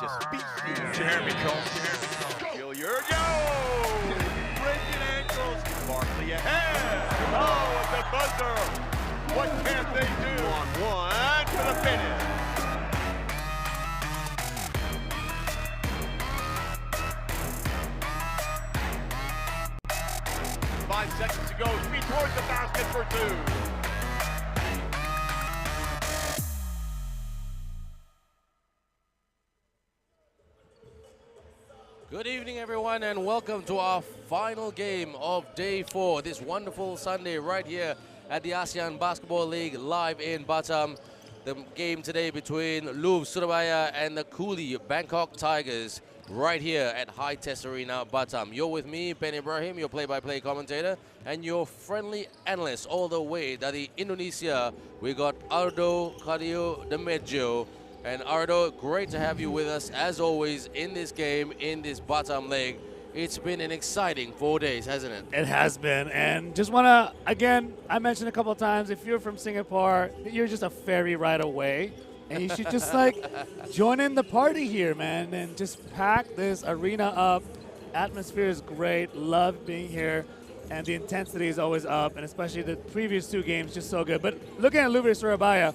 just species. Jeremy Combs. Hilliard, yo! Breaking ankles. Barkley ahead. Oh, at the buzzer. What can they do? On one for the finish. 5 seconds to go. Speed towards the basket for two. Good evening, everyone, and welcome to our final game of Day 4, this wonderful Sunday right here at the ASEAN Basketball League live in Batam. The game today between Louvre, Surabaya and the Cooly Bangkok Tigers right here at High Test Arena, Batam. You're with me, Ben Ibrahim, your play-by-play commentator, and your friendly analyst all the way dari Indonesia. We got Ardo Cadio de Mejo. And Ardo, great to have you with us as always in this game, in this Batam leg. It's been an exciting 4 days, hasn't it? It has been, and just want to, again, I mentioned a couple of times, if you're from Singapore, you're just a ferry ride away, and you should just like join in the party here, man, and just pack this arena up. Atmosphere is great, love being here, and the intensity is always up, and especially the previous two games, just so good. But looking at Louvre Surabaya,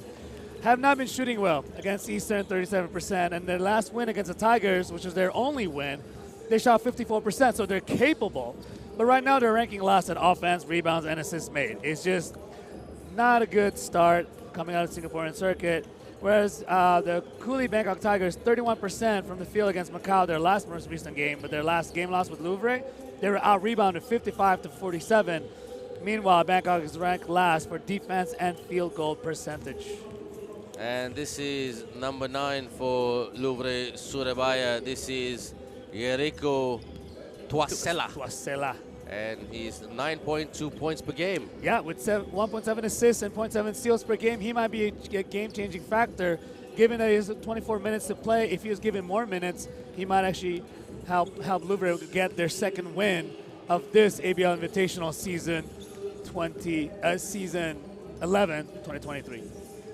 have not been shooting well against Eastern, 37%, and their last win against the Tigers, which was their only win, they shot 54%, so they're capable. But right now they're ranking last at offense, rebounds, and assists made. It's just not a good start coming out of the Singaporean circuit. Whereas the Cooly Bangkok Tigers, 31% from the field against Macau, their last most recent game, but their last game loss with Louvre, they were out-rebounded 55-47. Meanwhile, Bangkok is ranked last for defense and field goal percentage. And this is number 9 for Louvre Surabaya. This is Jericho Tuasela. And he's 9.2 points per game. Yeah, with 1.7 assists and 0.7 steals per game, he might be a game-changing factor. Given that he has 24 minutes to play, if he was given more minutes, he might actually help Louvre get their second win of this ABL Invitational season 11, 2023.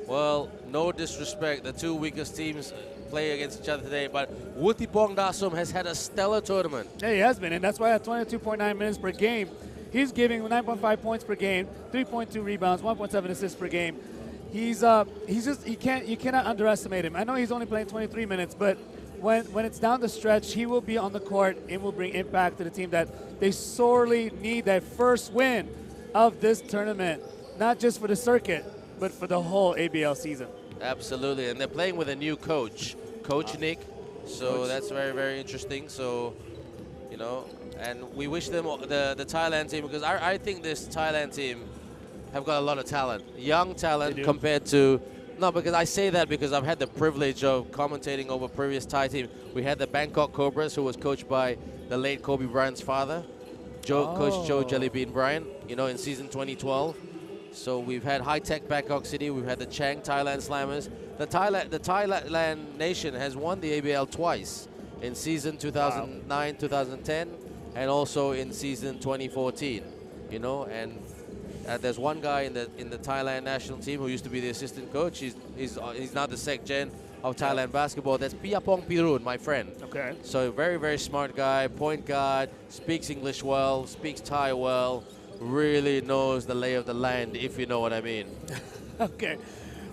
Well, no disrespect, the two weakest teams play against each other today, but Wuttipong Dasum has had a stellar tournament. Yeah, he has been, and that's why at 22.9 minutes per game, he's giving 9.5 points per game, 3.2 rebounds, 1.7 assists per game. You cannot underestimate him. I know he's only playing 23 minutes, but when it's down the stretch, he will be on the court and will bring impact to the team that they sorely need that first win of this tournament, not just for the circuit, but for the whole ABL season. Absolutely, and they're playing with a new coach, Coach Nick. So that's very, very interesting. So, you know, and we wish them, the Thailand team, because I think this Thailand team have got a lot of talent, young talent compared to, no, because I say that because I've had the privilege of commentating over previous Thai team. We had the Bangkok Cobras, who was coached by the late Kobe Bryant's father, Coach Joe Jellybean Bryant, you know, in season 2012. So we've had high-tech Bangkok City, we've had the Chang Thailand Slammers. The Thailand nation has won the ABL twice, in season 2009, 2010, and also in season 2014. You know, and there's one guy in the Thailand national team who used to be the assistant coach. He's now the sec-gen of Thailand basketball. That's Piapong Pirun, my friend. Okay. So very, very smart guy, point guard, speaks English well, speaks Thai well. Really knows the lay of the land, if you know what I mean. Okay.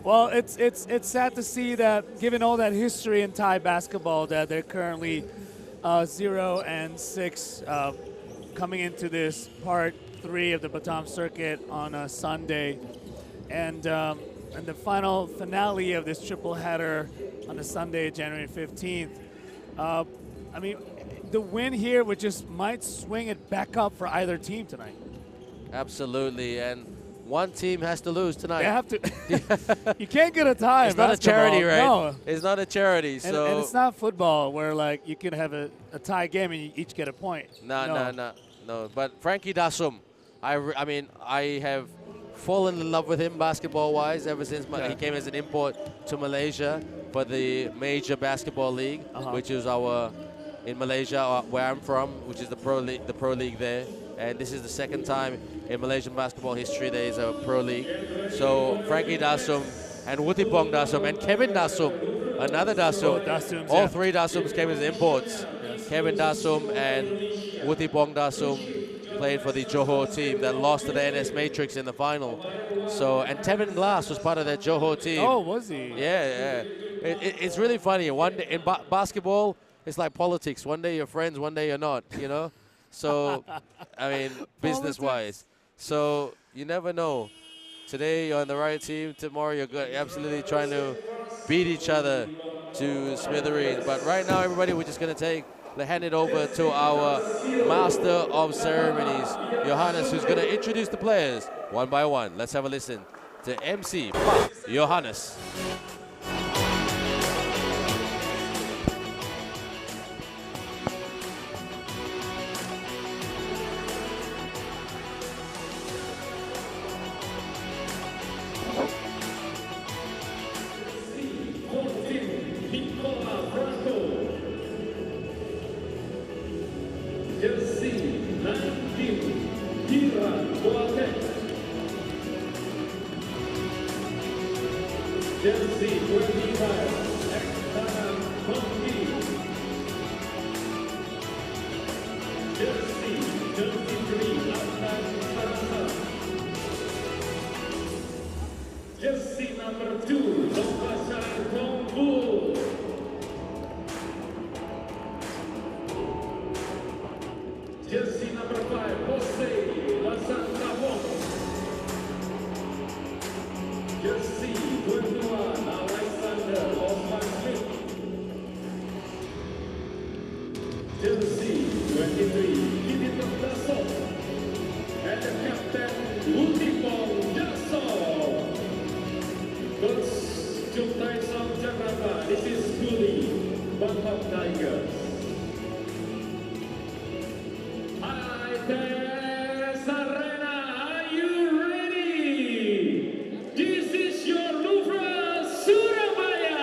Well, it's sad to see that, given all that history in Thai basketball, that they're currently 0-6 coming into this part 3 of the Batam circuit on a Sunday, and the final finale of this triple header on a Sunday, January 15th. I mean, the win here might swing it back up for either team tonight. Absolutely, and one team has to lose tonight. They have to. You can't get a tie. It's not a charity, right? No. It's not a charity. So and it's not football where like you can have a tie game and you each get a point. No. But Frankie Dasum, I mean, I have fallen in love with him basketball-wise ever since he came as an import to Malaysia for the major basketball league, which is in Malaysia, where I'm from, which is the pro league there. And this is the second time in Malaysian basketball history there is a pro league. So Frankie Dasum and Wuttipong Dasum and Kevin Dasum another Dasum. Dasums, All yeah. three Dasums came as imports. Yes. Kevin Dasum and Wutipong Dasum played for the Johor team that lost to the NS Matrix in the final. So, and Tevin Glass was part of that Johor team. Oh, was he? Yeah, yeah. It's really funny. One day in basketball, it's like politics. One day you're friends, one day you're not, you know? So, I mean, business-wise. So, you never know. Today you're on the right team. Tomorrow you're absolutely trying to beat each other to smithereens. But right now, everybody, we're just going to hand it over to our master of ceremonies, Johannes, who's going to introduce the players one by one. Let's have a listen to MC Johannes. Jersey number 2, Jersey number 5, Jose Lasantavong. Jersey 21, Alexander Osman Smith. Jersey 23, Kidito Dasov. And the captain, Wutipong Dasov. Coach Jumtai Sam Jakarta, this is Cooly, Bangkok Tigers. Arena, are you ready? This is your Louvre, Surabaya.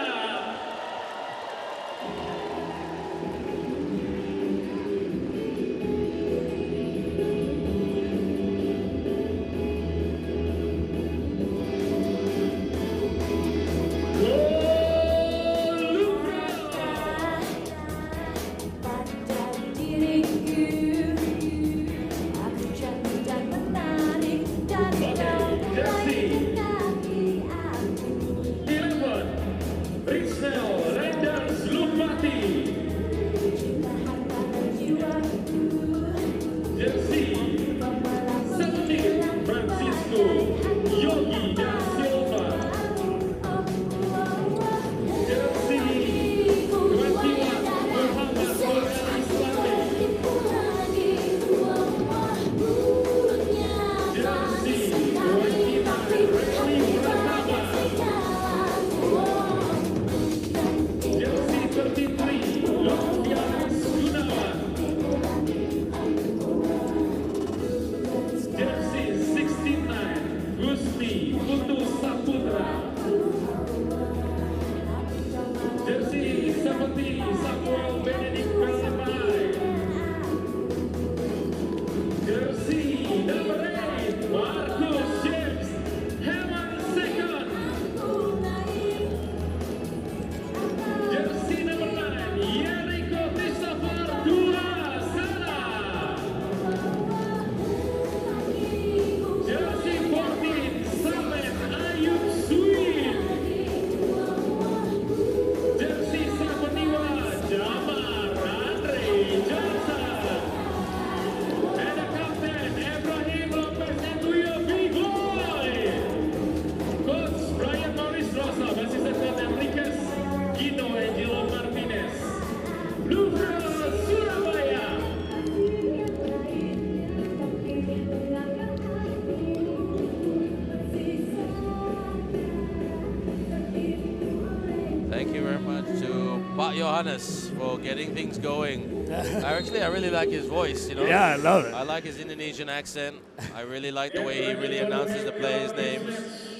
Johannes for getting things going. I really like his voice, you know. Yeah, I love it. I like his Indonesian accent. I really like the way he really announces the players' names.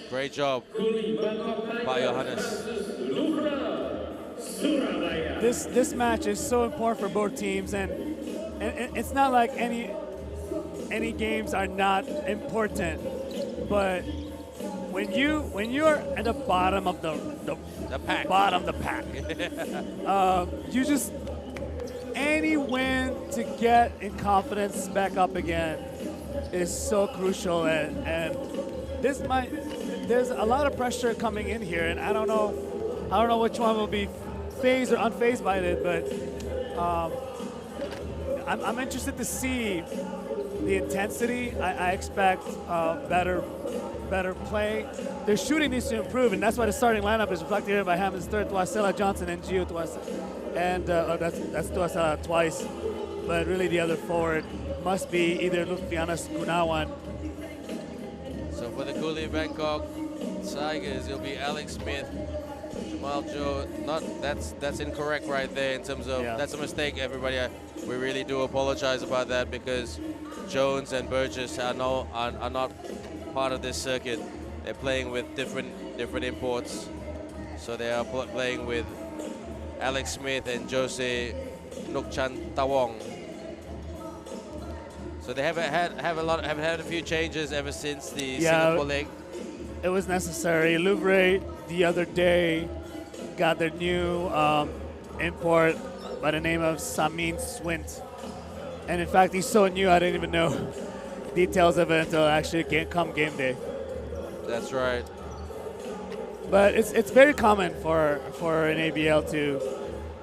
Great job by Johannes. This match is so important for both teams, and it's not like any games are not important, but when you're at the bottom of the pack. bottom of the pack, you just any win to get in confidence back up again is so crucial, and there's a lot of pressure coming in here, and I don't know which one will be phased or unfazed by it, but I'm interested to see the intensity. I expect better play. Their shooting needs to improve, and that's why the starting lineup is reflected here by Hammond's third, Tuasela, Johnson, and Gio Tuasela. And that's Tuasela twice. But really the other forward must be either Lufianas Gunawan. So for the Cooly Bangkok Tigers, it'll be Alex Smith, Jamal Joe. That's incorrect right there in terms of, that's a mistake, everybody. We really do apologize about that because Jones and Burgess are not part of this circuit. They're playing with different imports. So they are playing with Alex Smith and Jose Nukchan Tawong. So they have had a few changes ever since the Singapore leg. It was necessary. Louvre the other day got their new import by the name of Samin Swint. And in fact, he's so new I didn't even know details of it until actually come game day. That's right. But it's very common for an ABL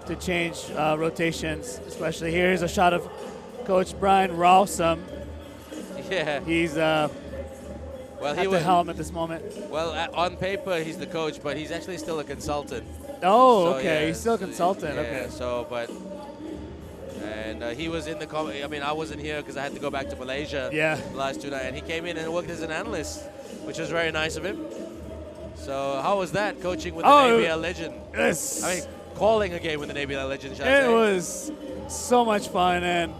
to change rotations, especially here. Here's a shot of Coach Brian Rawsome. Yeah. He's at the helm at this moment. Well, on paper he's the coach, but he's actually still a consultant. Oh, so, okay. Yeah, he's still a consultant. Yeah, okay. So, he was in the. I mean, I wasn't here because I had to go back to Malaysia. Yeah. The last 2 nights, and he came in and worked as an analyst, which was very nice of him. So, how was that coaching with an ABL legend? Yes. I mean, calling a game with an ABL legend. Shall I say? It was so much fun, and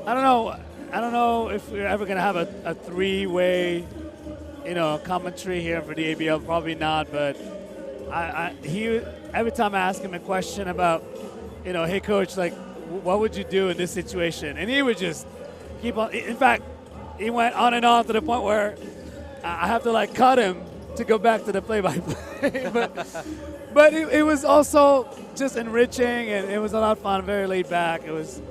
I don't know if we're ever gonna have a three-way, commentary here for the ABL. Probably not, but he every time I ask him a question about, hey coach, like, what would you do in this situation? And he would just keep on. In fact, he went on and on to the point where I have to cut him to go back to the play-by-play. but it was also just enriching, and it was a lot of fun, very laid back. It was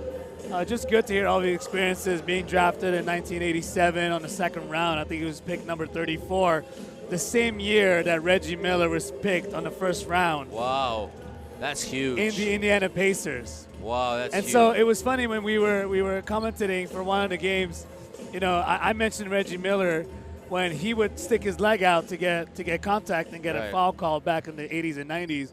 just good to hear all the experiences. Being drafted in 1987 on the second round, I think he was picked number 34, the same year that Reggie Miller was picked on the first round. Wow, that's huge. In the Indiana Pacers. Wow, that's and huge. So it was funny when we were commentating for one of the games. I mentioned Reggie Miller when he would stick his leg out to get contact and get a foul call back in the 80s and 90s.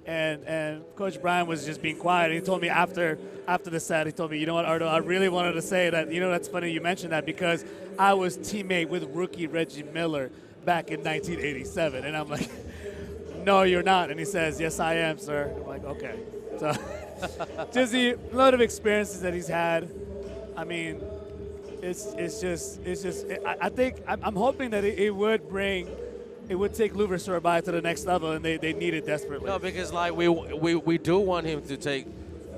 And Coach Brian was just being quiet. He told me after the set, he told me, you know what, Ardo, I really wanted to say that, that's funny you mentioned that because I was teammate with rookie Reggie Miller back in 1987. And I'm like, no, you're not. And he says, yes, I am, sir. I'm like, okay. So just a lot of experiences that he's had. I mean, it's just. I think I'm hoping that it would take Louvre Surabaya to the next level, and they need it desperately. No, because we do want him to take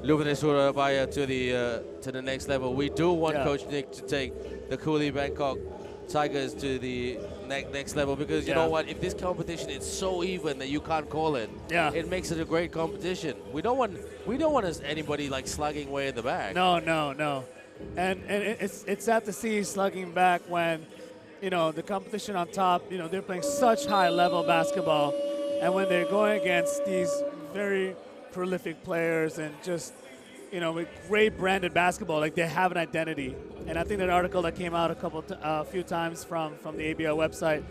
Louvre Surabaya to the next level. We do want Coach Nick to take the Cooly Bangkok Tigers to the next level, because you know what? If this competition is so even that you can't call it, it makes it a great competition. We don't want anybody slugging way in the back. No. And it's sad to see slugging back when, the competition on top, they're playing such high-level basketball, and when they're going against these very prolific players and just, with great branded basketball, they have an identity. And I think that article that came out a few times from the ABL website,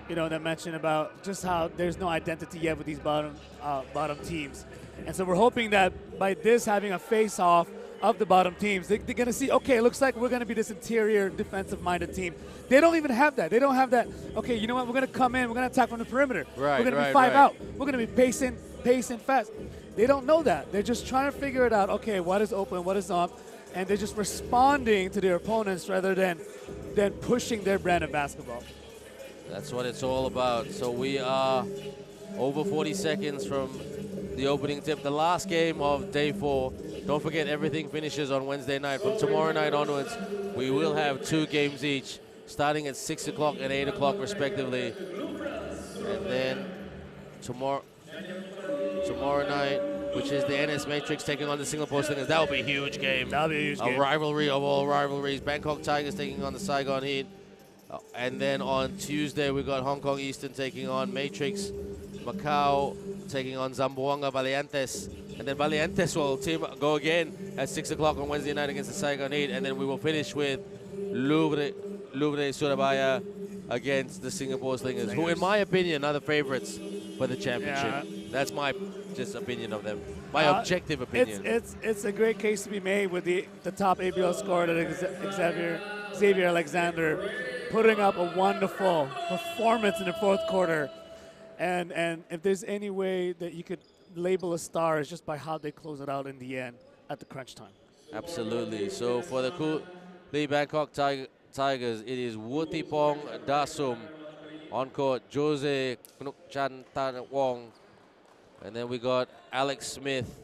that mentioned about just how there's no identity yet with these bottom teams. And so we're hoping that by this having a face-off of the bottom teams, they're going to see, okay, it looks like we're going to be this interior defensive-minded team. They don't even have that. They don't have that, okay, you know what, we're going to come in, we're going to attack from the perimeter. Right, we're going to be five out. We're going to be pacing fast. They don't know that. They're just trying to figure it out, okay, what is open, what is up, and they're just responding to their opponents rather than pushing their brand of basketball. That's what it's all about. So we are over 40 seconds from the opening tip, the last game of day 4. Don't forget, everything finishes on Wednesday night. From tomorrow night onwards, we will have 2 games each, starting at 6 o'clock and 8 o'clock respectively. And then tomorrow night, which is the NS Matrix taking on the Singapore Slingers. That will be a huge game. That'll be a huge game. A rivalry of all rivalries. Bangkok Tigers taking on the Saigon Heat. And then on Tuesday, we got Hong Kong Eastern taking on Matrix. Macau taking on Zamboanga Valientes. And then Valientes will go again at 6 o'clock on Wednesday night against the Saigon Heat. And then we will finish with Louvre Surabaya against the Singapore Slingers, who, in my opinion, are the favorites for the championship. Yeah. That's my just opinion of them. My objective opinion. It's a great case to be made with the top ABL scorer, Xavier Alexander, putting up a wonderful performance in the fourth quarter. And if there's any way that you could label a star, it's just by how they close it out in the end at the crunch time. Absolutely. So for the Cooly Bangkok Tigers, it is Wutipong Dasum on court, Jose Knukchantanwong, and then we got Alex Smith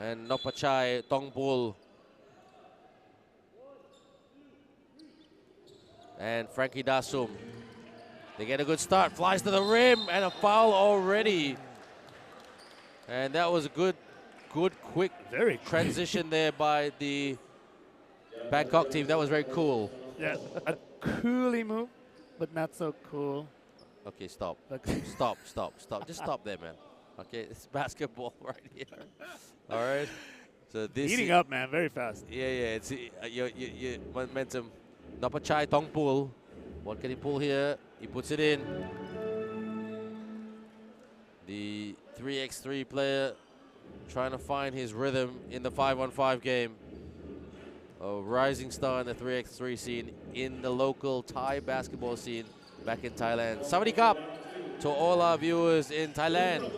and Nopachai Tongpul and Frankie Dasum. They get a good start, flies to the rim, and a foul already. And that was a good, quick transition there by the Bangkok team. That was very cool. Yeah, a Cooly move, but not so cool. Okay, stop. Okay. Stop. Just stop there, man. Okay, it's basketball right here. All right. So this Heating up, man, very fast. Yeah. It's your momentum. Nopachai Tongpul. What can he pull here? He puts it in. The 3x3 player trying to find his rhythm in the 5-on-5 game. A rising star in the 3x3 scene in the local Thai basketball scene back in Thailand. Sawadee to all our viewers in Thailand.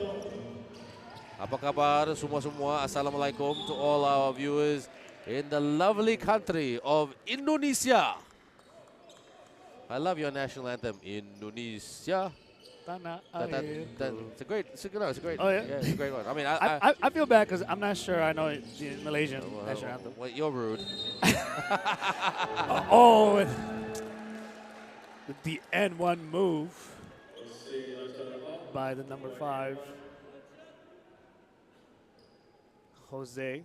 Apa kabar semua? Assalamualaikum to all our viewers in the lovely country of Indonesia. I love your national anthem, Indonesia. It's a great. Oh, yeah? It's a great one. I mean, I feel bad because I'm not sure I know the Malaysian national anthem. Well, you're rude. With the N1 move by the number 5, Jose.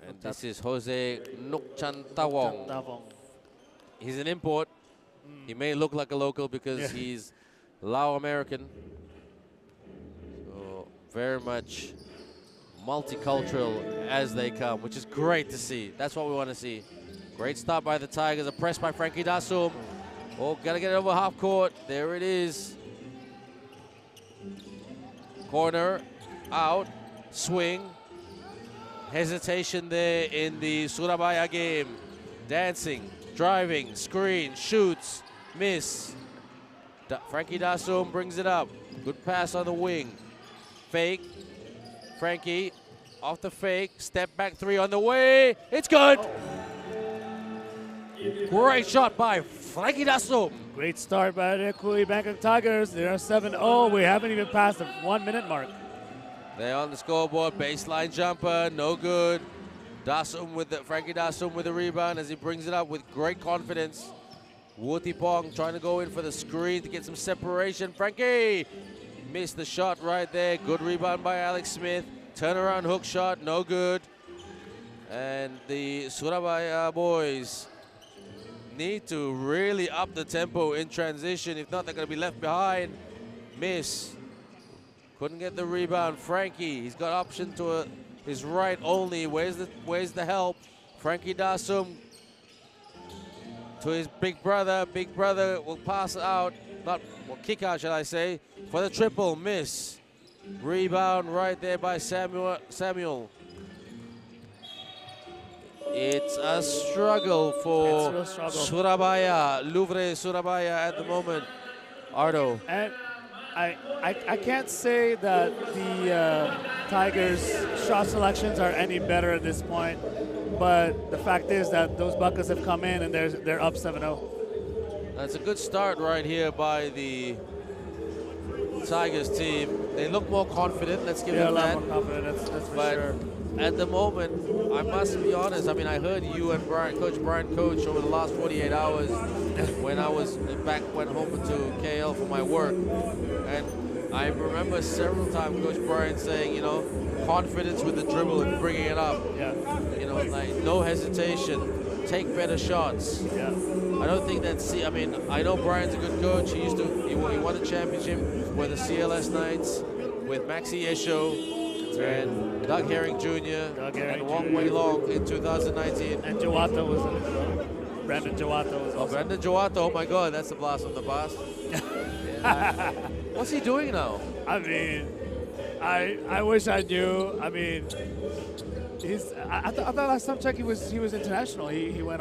And this is Jose Knukchantawong. He's an import. He may look like a local because he's Lao American. So very much multicultural as they come, which is great to see. That's what we want to see. Great start by the Tigers. A press by Frankie Dasum. Oh, gotta get it over half court. There it is. Corner, out, swing. Hesitation there in the Surabaya game. Dancing, driving, screen, shoots, miss. Frankie Dasum brings it up. Good pass on the wing. Fake. Frankie off the fake. Step back three on the way. It's good. Great shot by Frankie Dasum. Great start by the Cooly Bangkok Tigers. They're 7-0. We haven't even passed the 1 minute mark. They're on the scoreboard. Baseline jumper. No good. Frankie Dasum with the rebound as he brings it up with great confidence. Wutipong trying to go in for the screen to get some separation. Frankie missed the shot right there. Good rebound by Alex Smith. Turnaround hook shot, no good. And the Surabaya boys need to really up the tempo in transition. If not, they're going to be left behind. Miss. Couldn't get the rebound. Frankie, he's got option to his right only. Where's the help? Frankie Dasum to his big brother. Big brother will pass out. Kick out, shall I say, for the triple. Miss. Rebound right there by Samuel. It's a struggle for Surabaya, Louvre Surabaya at the moment. Ardo. And I can't say that the Tigers' shot selections are any better at this point, but the fact is that those buckets have come in and they're up 7-0. That's a good start right here by the Tigers team. They look more confident. Let's give Yeah, a them lot that. more confident. That's for But sure. at the moment, I must be honest. I mean, I heard you and Coach Brian coach over the last 48 hours when I was went home to KL for my work, and I remember several times Coach Brian saying, you know, confidence with the dribble and bringing it up. Yeah. You know, like no hesitation, take better shots. Yeah. I don't think that's. I mean, I know Brian's a good coach. He won a championship with the CLS Knights, with Maxi Esho, and Doug Herring Jr. and Wong Wei Long in 2019. And Jawata was in it as well. Brandon Jawata was also. Brandon Jawata, oh my God, that's a blast from the past. Yeah. What's he doing now? I mean, I wish I knew. I mean, I thought last time check he was international. He went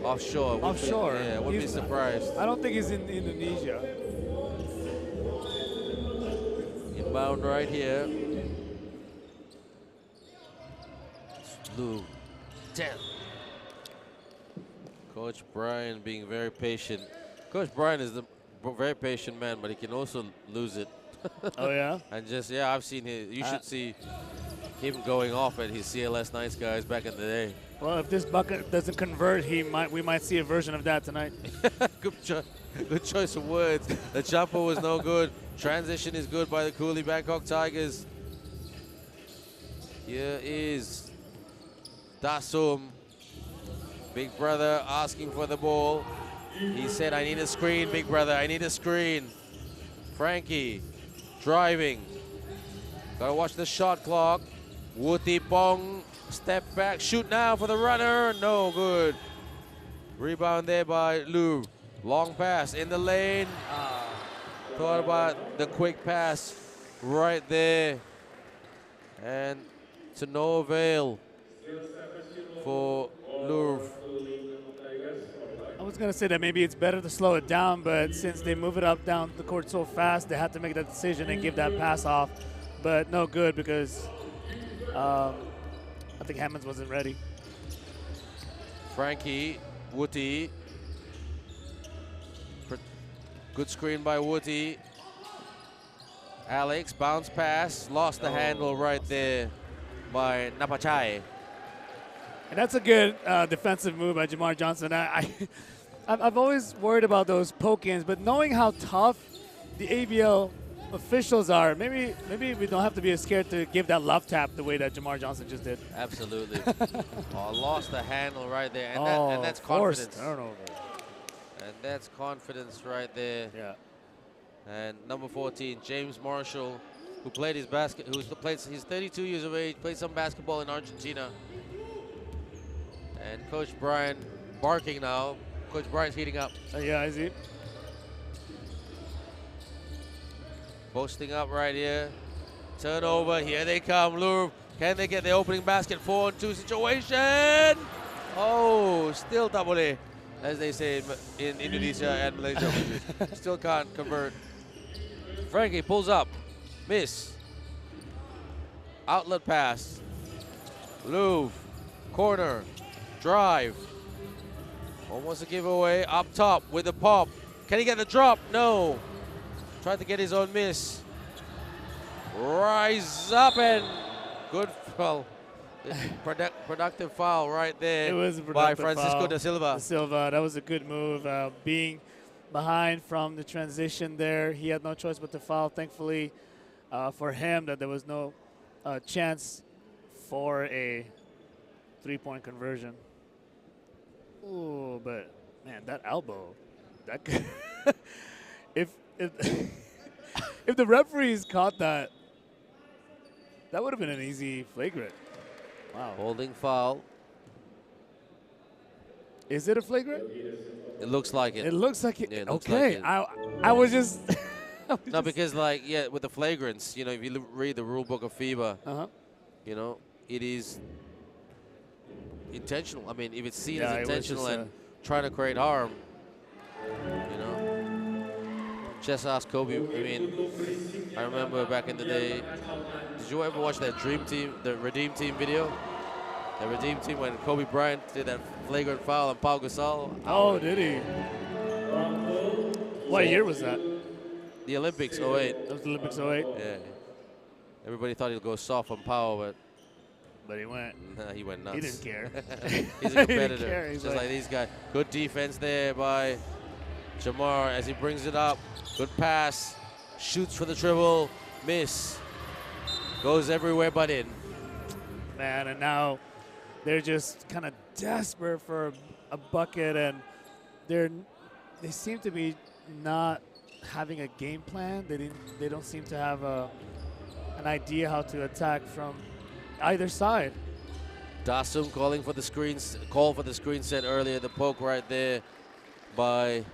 Offshore. offshore. Yeah, wouldn't be surprised. I don't think he's in Indonesia. Inbound right here. Louvre. 10. Coach Brian being very patient. Coach Brian is the very patient man, but he can also lose it. Oh yeah. And just I've seen his. You should see him going off at his CLS Knights guys back in the day. Well, if this bucket doesn't convert, we might see a version of that tonight. Good choice of words. The jumper was no good. Transition is good by the Cooly Bangkok Tigers. Here is Dasum. Big brother asking for the ball. He said, I need a screen, big brother. I need a screen. Frankie driving. Gotta watch the shot clock. Wuti Pong, step back, shoot now for the runner. No good. Rebound there by Louvre. Long pass in the lane. Thought about the quick pass right there. And to no avail for Louvre. I was going to say that maybe it's better to slow it down, but since they move it up down the court so fast, they had to make that decision and give that pass off. But no good because I think Hammonds wasn't ready. Frankie, Wuti. Good screen by Wuti. Alex, bounce pass, lost the handle right there by Napachai. And that's a good defensive move by Jamar Johnson. I've always worried about those poke-ins, but knowing how tough the ABL officials are, maybe we don't have to be as scared to give that love tap the way that Jamar Johnson just did. Absolutely. Lost the handle right there, and that's confidence. Turnover. And that's confidence right there. Yeah. And number 14, James Marshall, who played he's 32 years of age, played some basketball in Argentina. And Coach Brian barking now. Coach Brian's heating up. Yeah, is he? Posting up right here. Turnover, here they come, Louvre. Can they get the opening basket? 4-on-2 situation. Oh, still double A, as they say in Indonesia and Malaysia. Still can't convert. Frankie pulls up, miss. Outlet pass. Louvre, corner, drive. Almost a giveaway, up top with the pop. Can he get the drop? No. Tried to get his own miss. Rise up and good foul. Productive foul right there. It was a by productive Francisco foul. da Silva. Da Silva, that was a good move. Being behind from the transition there, he had no choice but to foul. Thankfully for him that there was no chance for a three-point conversion. Ooh, but man, that elbow, that could if if the referees caught that, that would have been an easy flagrant. Wow. Holding foul. Is it a flagrant? It looks like it. It looks like it. Yeah, it looks okay, like it. I was just. No, because with the flagrants, if you read the rule book of FIBA, it is intentional. I mean, if it's seen as intentional and trying to create harm, just ask Kobe. I mean, I remember back in the day. Did you ever watch that Dream Team, the Redeem Team video? The Redeem Team when Kobe Bryant did that flagrant foul on Pau Gasol. Oh, did he? What year was that? The Olympics, '08. That was the Olympics '08. Yeah. Everybody thought he'd go soft on power, But he went. but he went nuts. He didn't care. He's a He didn't competitor, care. He's just like these guys. Good defense there by Jamar as he brings it up. Good pass. Shoots for the dribble. Miss. Goes everywhere but in. Man, and now they're just kind of desperate for a bucket, and they seem to be not having a game plan. They don't seem to have an idea how to attack from either side. Dasum calling for the screens. Call for the screen set earlier. The poke right there by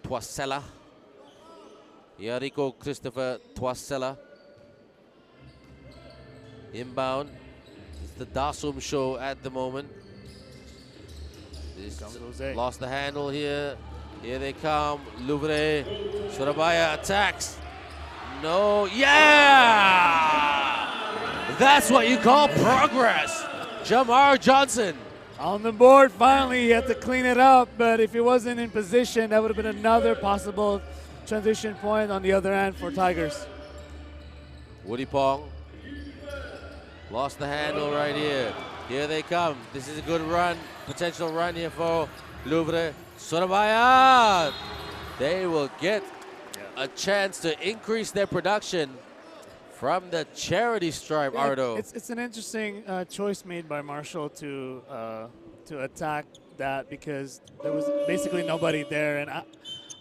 Tuasela. Yariko Christopher Tuasela. Inbound. It's the Dasum show at the moment. Lost the handle here. Here they come. Louvre. Surabaya attacks. No. Yeah! That's what you call progress. Jamar Johnson. On the board, finally, he had to clean it up, but if he wasn't in position, that would have been another possible transition point on the other end for Tigers. Woody Pong. Lost the handle right here. Here they come. This is a good run, potential run here for Louvre. Surabaya. They will get a chance to increase their production from the charity stripe, Yeah, Ardo. It's an interesting choice made by Marshall to attack that, because there was basically nobody there, and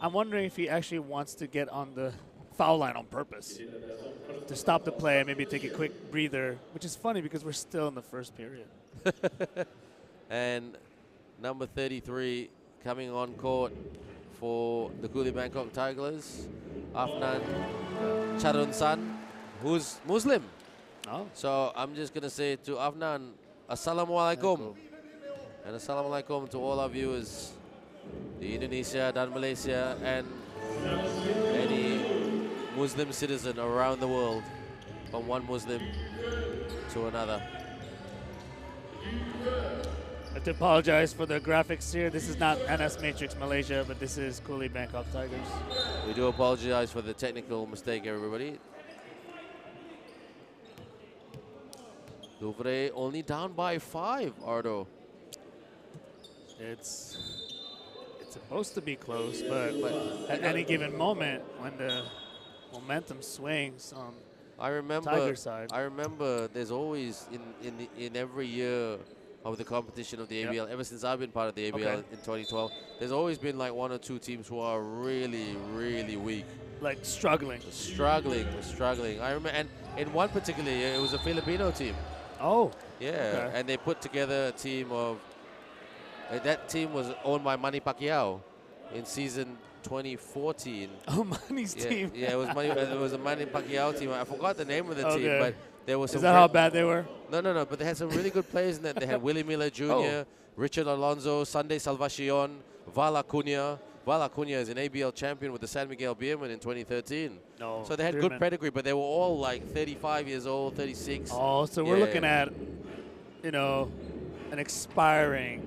I'm wondering if he actually wants to get on the foul line on purpose to stop the play and maybe take a quick breather, which is funny because we're still in the first period. And number 33 coming on court for the Cooly Bangkok Tigers, Afnan Charunsan, who's Muslim. Oh. So I'm just going to say to Afnan, Assalamualaikum. And Assalamualaikum to all our viewers, the Indonesia, dan Malaysia, and any Muslim citizen around the world, from one Muslim to another. I have to apologize for the graphics here. This is not NS Matrix Malaysia, but this is Cooly Bangkok Tigers. We do apologize for the technical mistake, everybody. Louvre only down by 5, Ardo. It's supposed to be close, but at any given moment, when the momentum swings on Tiger side. I remember there's always in every year of the competition of the ABL, ever since I've been part of the ABL in 2012, there's always been like 1 or 2 teams who are really, really weak. Like struggling. Struggling. I remember, and in one particular year, it was a Filipino team. Oh. Yeah, Okay. and they put together a team of, that team was owned by Manny Pacquiao in season 2014. Oh, Manny's team. Yeah, it was a Manny Pacquiao team. I forgot the name of the team, but there was some. Is that how bad they were? No, but they had some really good players in that. They had Willie Miller Jr., Richard Alonso, Sunday Salvacion, Val Acuna. Val Acuna is an ABL champion with the San Miguel Beermen in 2013. No. So they had good pedigree, but they were all like 35 years old, 36. Oh, so we're looking at, an expiring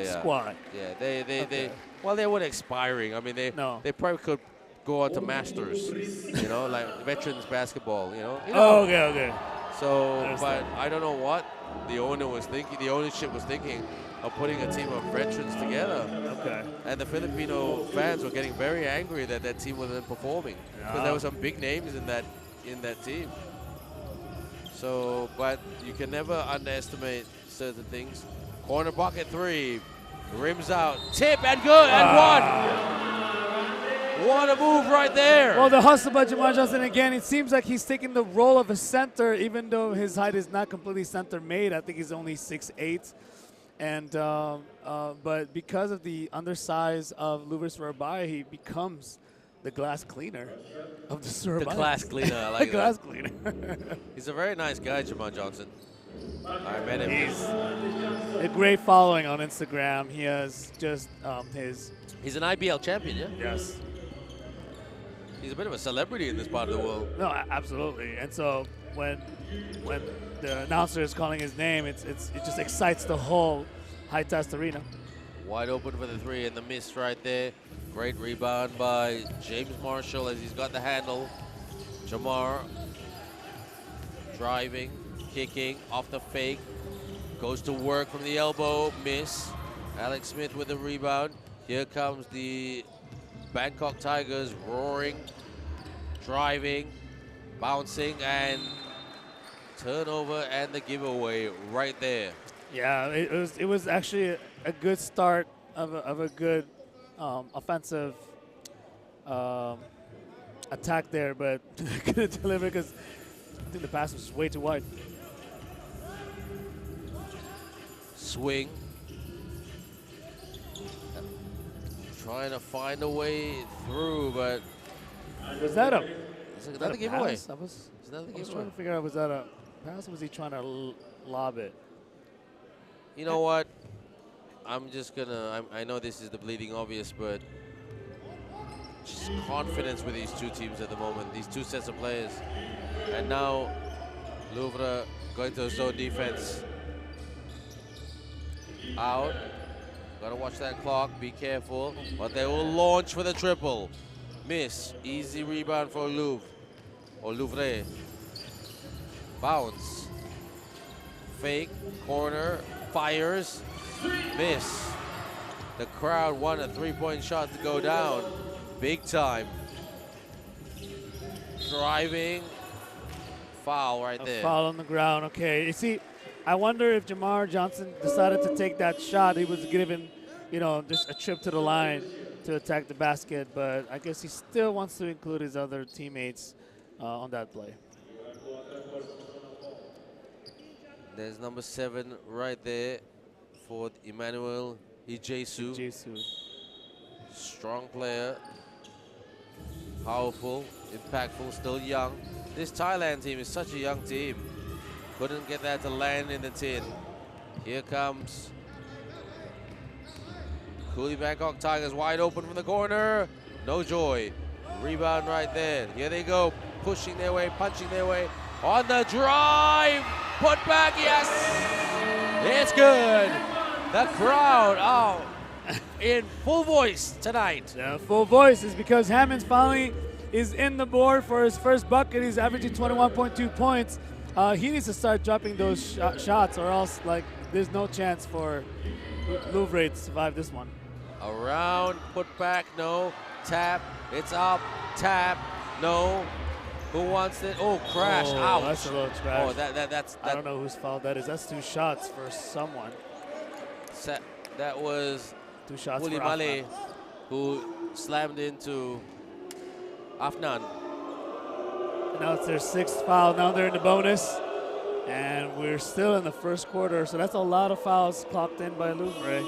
squad. Yeah, they well, they weren't expiring. I mean, they probably could go on to Masters, like veterans basketball, Oh, okay. So, but I don't know what the owner was thinking. The ownership was thinking of putting a team of veterans together. Okay. And the Filipino fans were getting very angry that that team wasn't performing, because there were some big names in that team. So, but you can never underestimate certain things. Corner pocket 3, rims out, tip and good and one. What a move right there. Well, the hustle by Jamar Johnson again. It seems like he's taking the role of a center, even though his height is not completely center made. I think he's only 6'8". And but because of the undersize of Louvre Surabaya, he becomes the glass cleaner of the Surabaya. The glass cleaner, I like the glass cleaner. He's a very nice guy, Jamar Johnson. I met him. He's a great following on Instagram. He has just He's an IBL champion, yeah? Yes. He's a bit of a celebrity in this part of the world. No, absolutely. And so when the announcer is calling his name, it just excites the whole high test arena. Wide open for the 3 and the miss right there Great rebound by James Marshall as he's got the handle. Jamar driving, kicking, off the fake. Goes to work from the elbow, miss. Alex Smith with the rebound. Here comes the Bangkok Tigers roaring, driving, bouncing, and turnover and the giveaway right there. Yeah, it was actually a good start of a good offensive attack there, but couldn't deliver because I think the pass was way too wide. Swing. Trying to find a way through, but Was that a it's another giveaway. pass? I was It's another trying giveaway. to figure out, was that a pass or was he trying to lob it? You know what? I'm just gonna. I know this is the bleeding obvious, but just confidence with these two teams at the moment. These two sets of players, and now Louvre going to zone defense. Out. Gotta watch that clock. Be careful. But they will launch for the triple. Miss. Easy rebound for Louvre. Or Louvre. Bounce. Fake. Corner. Fires. Miss. The crowd want a three-point shot to go down. Big time. Driving. Foul right there. Foul on the ground. Okay. You see, I wonder if Jamar Johnson decided to take that shot. He was given, you know, just a trip to the line to attack the basket, but I guess he still wants to include his other teammates on that play. There's number 7 right there for Emmanuel Ijesu. Jesu. Strong player, powerful, impactful, still young. This Thailand team is such a young team. Couldn't get that to land in the tin. Here comes Cooly Bangkok Tigers wide open from the corner. No joy. Rebound right there. Here they go, pushing their way, punching their way. On the drive, put back, yes! It's good. The crowd, in full voice tonight. Yeah, full voice is because Hammonds finally is in the board for his first bucket. He's averaging 21.2 points. He needs to start dropping those shots, or else like there's no chance for Louvre to survive this one. Around, put back, no. Tap, it's up, tap, no. Who wants it? Oh, crash, Oh, ouch. that's a little trash. Oh, that's I don't know whose fault that is. That's 2 shots for someone. that was 2 shots for Cooly Afnan. who slammed into Afnan. Now it's their 6th foul. Now they're in the bonus. And we're still in the first quarter, so that's a lot of fouls clocked in by Louvre.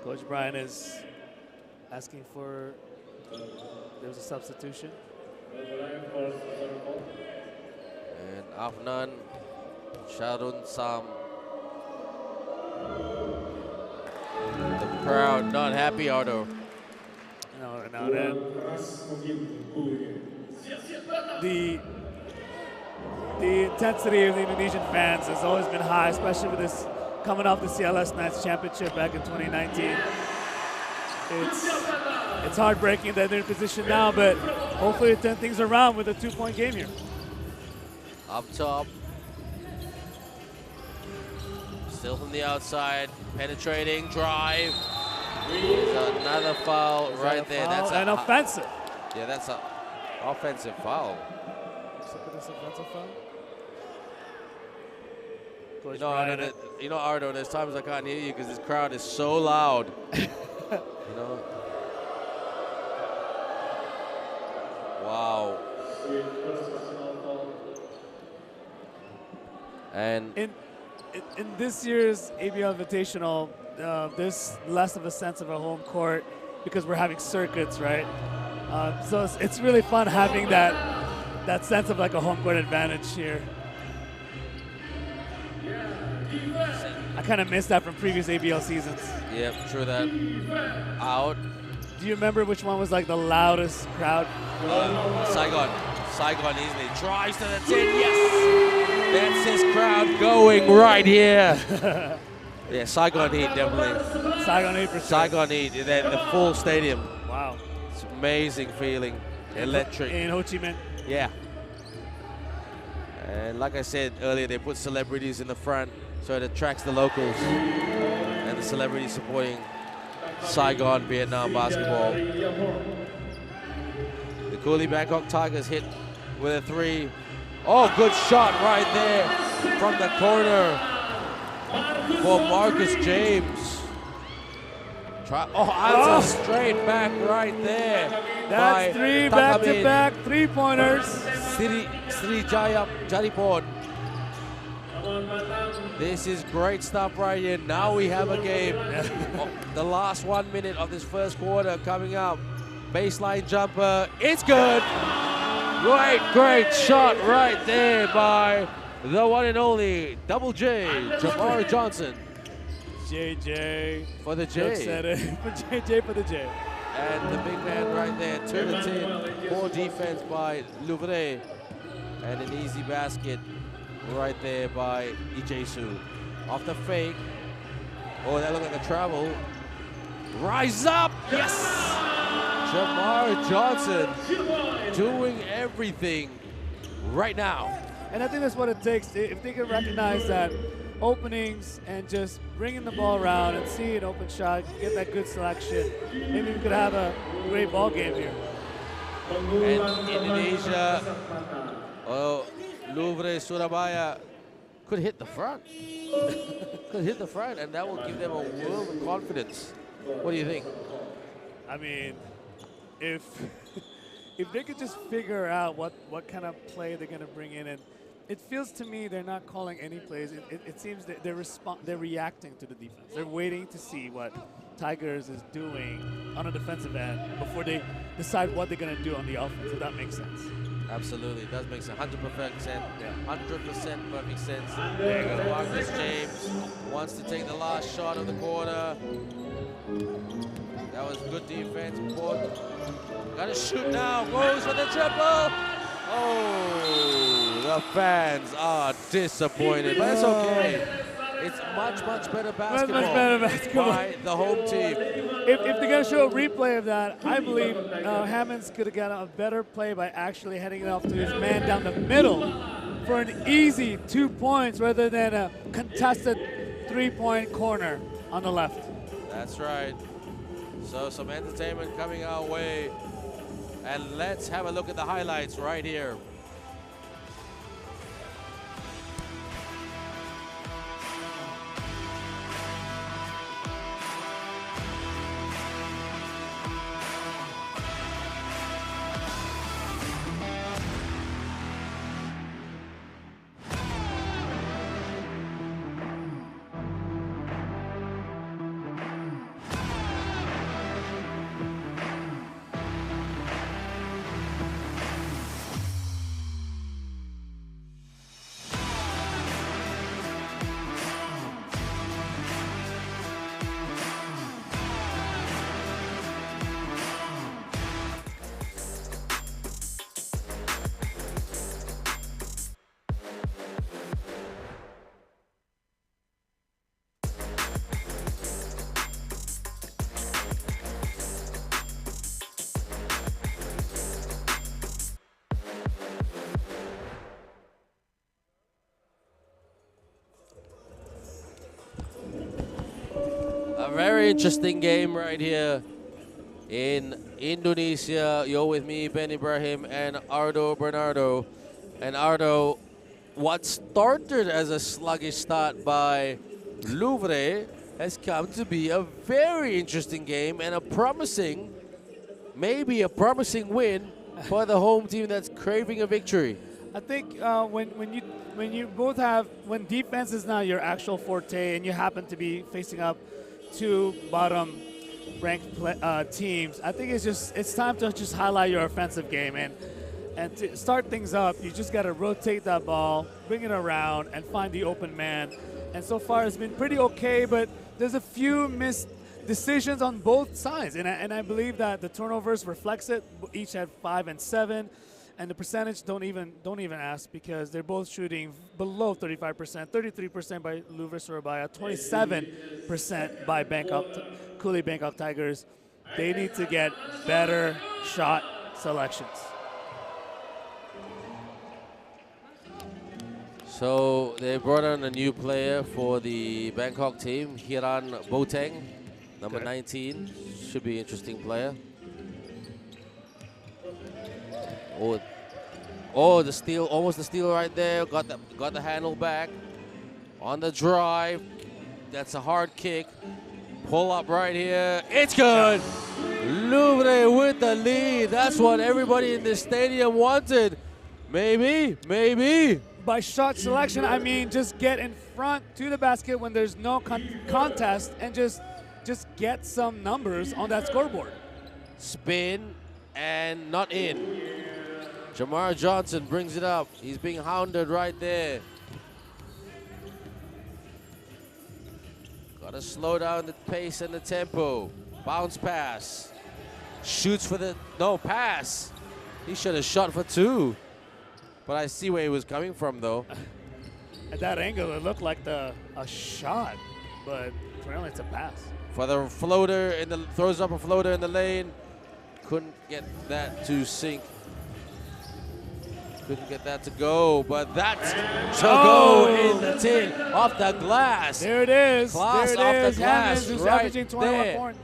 Coach Brian is asking for, there's a substitution. And Afnan, Sharun Sam. The crowd not happy, Ardo. No, then the intensity of the Indonesian fans has always been high, especially with this coming off the CLS Knights Championship back in 2019. It's heartbreaking that they're in position now, but hopefully they turn things around with a 2-point game here. Up top. Still from the outside, penetrating, drive. There's another foul right there. Foul? That's an offensive. Yeah, that's an offensive foul. This offensive foul? You know, Ardo, there's times I can't hear you because this crowd is so loud. You know. Wow. And In this year's ABL Invitational, there's less of a sense of a home court because we're having circuits, right? So it's really fun having that sense of like a home court advantage here. I kind of missed that from previous ABL seasons. yeah, true that. Out. Do you remember which one was like the loudest crowd? Saigon easily drives to the tin. Yes! That's his crowd going right here. Yeah, Saigon Heat, definitely. Saigon Heat for sure. Saigon Heat, the full stadium. Wow. It's amazing feeling. Electric. In Ho Chi Minh. Yeah. And like I said earlier, they put celebrities in the front so it attracts the locals and the celebrities supporting Saigon, Vietnam basketball. The Cooly Bangkok Tigers hit with a 3. Oh, good shot right there from the corner for Marcus James. That's a straight back right there. That's 3 back-to-back three-pointers. Srijaya Jaripon. This is great stuff right here. Now we have a game. The last 1 minute of this first quarter coming up. Baseline jumper. It's good. Great shot right there by the one and only Double J, Jamar Johnson. JJ. For the J. Looks at it. For JJ for the J. And the big man right there, 2 to 10. Poor defense by Louvre. And an easy basket right there by Ijesu. Off the fake. Oh, that looked like a travel. Rise up! Yes! Jamar Johnson doing everything right now. And I think that's what it takes. If they can recognize that openings and just bringing the ball around and see an open shot, get that good selection, maybe we could have a great ball game here. And Indonesia, Louvre, Surabaya could hit the front. Could hit the front, and that will give them a world of confidence. What do you think? I mean, if they could just figure out what kind of play they're going to bring in, and it feels to me they're not calling any plays. It seems that they're reacting to the defense. They're waiting to see what Tigers is doing on a defensive end before they decide what they're going to do on the offense, if that makes sense. Absolutely, it does make sense. 100% perfect sense. Yeah. 100% perfect sense. There you go. Marcus James wants to take the last shot of the quarter. That was good defense. Gotta shoot now. Goes for the triple. Oh, the fans are disappointed, but it's okay. It's much better basketball, Much better basketball by the home team. If they're going to show a replay of that, I believe Hammonds could have gotten a better play by actually heading it off to his man down the middle for an easy 2 points rather than a contested 3-point corner on the left. That's right. So some entertainment coming our way. And let's have a look at the highlights right here. A very interesting game right here in Indonesia. You're with me, Ben Ibrahim, and Ardo Bernardo. And Ardo, what started as a sluggish start by Louvre has come to be a very interesting game and maybe a promising win for the home team that's craving a victory. I think when defense is not your actual forte and you happen to be facing up to bottom ranked teams, I think it's time to just highlight your offensive game and to start things up. You just got to rotate that ball, bring it around, and find the open man. And so far it's been pretty okay, but there's a few missed decisions on both sides, and I believe that the turnovers reflects it. Each had 5 and 7. And the percentage don't even ask, because they're both shooting below 35%. 33% by Louvre Surabaya, 27% by Cooly Bangkok Tigers. They need to get better shot selections. So they brought on a new player for the Bangkok team, Hiran Boteng, number 19. Should be an interesting player. Oh, the steal, almost the steal right there. Got the handle back. On the drive. That's a hard kick. Pull up right here. It's good. Louvre with the lead. That's what everybody in this stadium wanted. Maybe. By shot selection, I mean just get in front to the basket when there's no contest, and just get some numbers on that scoreboard. Spin and not in. Jamar Johnson brings it up. He's being hounded right there. Gotta slow down the pace and the tempo. Bounce pass. Shoots for the, no, pass. He should have shot for two. But I see where he was coming from, though. At that angle, it looked like a shot, but apparently it's a pass. For the floater, throws up a floater in the lane. Couldn't get that to sink. Couldn't get that to go, but that's to go in the tin, off the glass. There it is. Class there it off is. the glass, Hammonds, who's right averaging 21 there. points.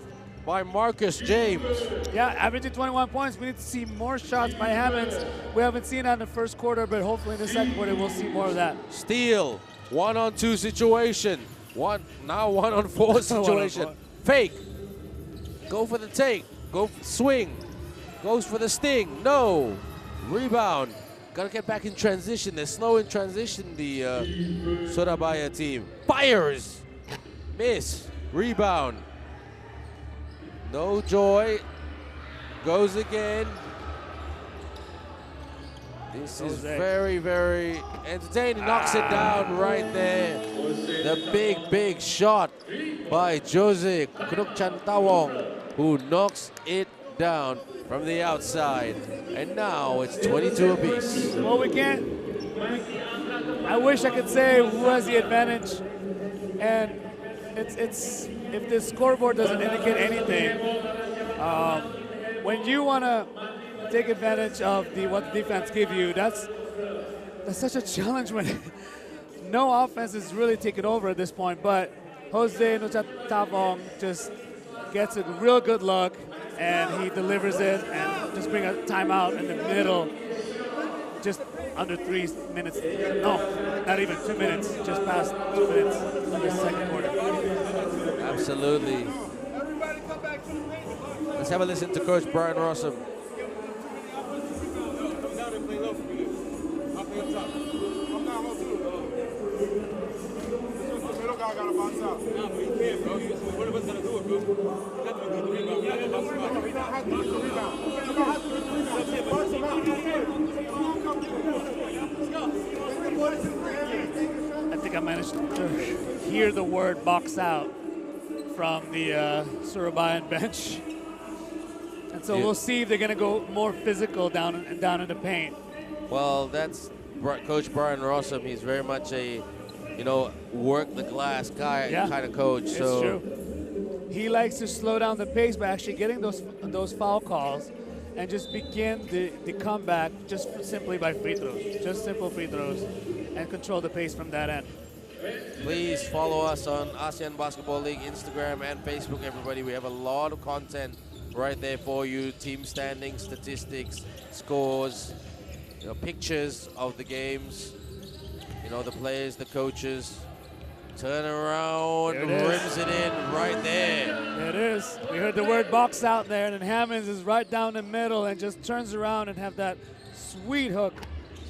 By Marcus James. Yeah, averaging 21 points. We need to see more shots by Hammonds. We haven't seen that in the first quarter, but hopefully in the second quarter we'll see more of that. Steal, 1-on-2 situation. Now 1-on-4 situation. Fake. Go for the take. Go swing. Goes for the sting. No. Rebound. Gotta get back in transition. They're slow in transition, the Surabaya team. Fires. Miss. Rebound. No joy. Goes again. This is very, very entertaining. Knocks it down right there. The big shot by Jose Krukchantawong, who knocks it down from the outside. And now it's 22 apiece. Well, we can't. I wish I could say who has the advantage. And it's if the scoreboard doesn't indicate anything, when you want to take advantage of what the defense give you, that's such a challenge when no offense is really taking over at this point. But Jose Nuchatavong just gets a real good look, and he delivers it, and just bring a timeout in the middle, just under 3 minutes. No, not even 2 minutes, just past 2 minutes of the second quarter. Absolutely. Let's have a listen to Coach Brian Rossum. I think I managed to hear the word box out from the Surabayan bench. And so we'll see if they're going to go more physical down in the paint. Well, that's Coach Brian Rossum. He's very much a, work the glass guy kind of coach. It's so true. He likes to slow down the pace by actually getting those foul calls and just begin the comeback just simply by free throws. Just simple free throws, and control the pace from that end. Please follow us on ASEAN Basketball League Instagram and Facebook, everybody. We have a lot of content right there for you. Team standings, statistics, scores, pictures of the games, the players, the coaches. Turn around, rims it in right there. There it is. We heard the word box out there, and then Hammonds is right down the middle and just turns around and have that sweet hook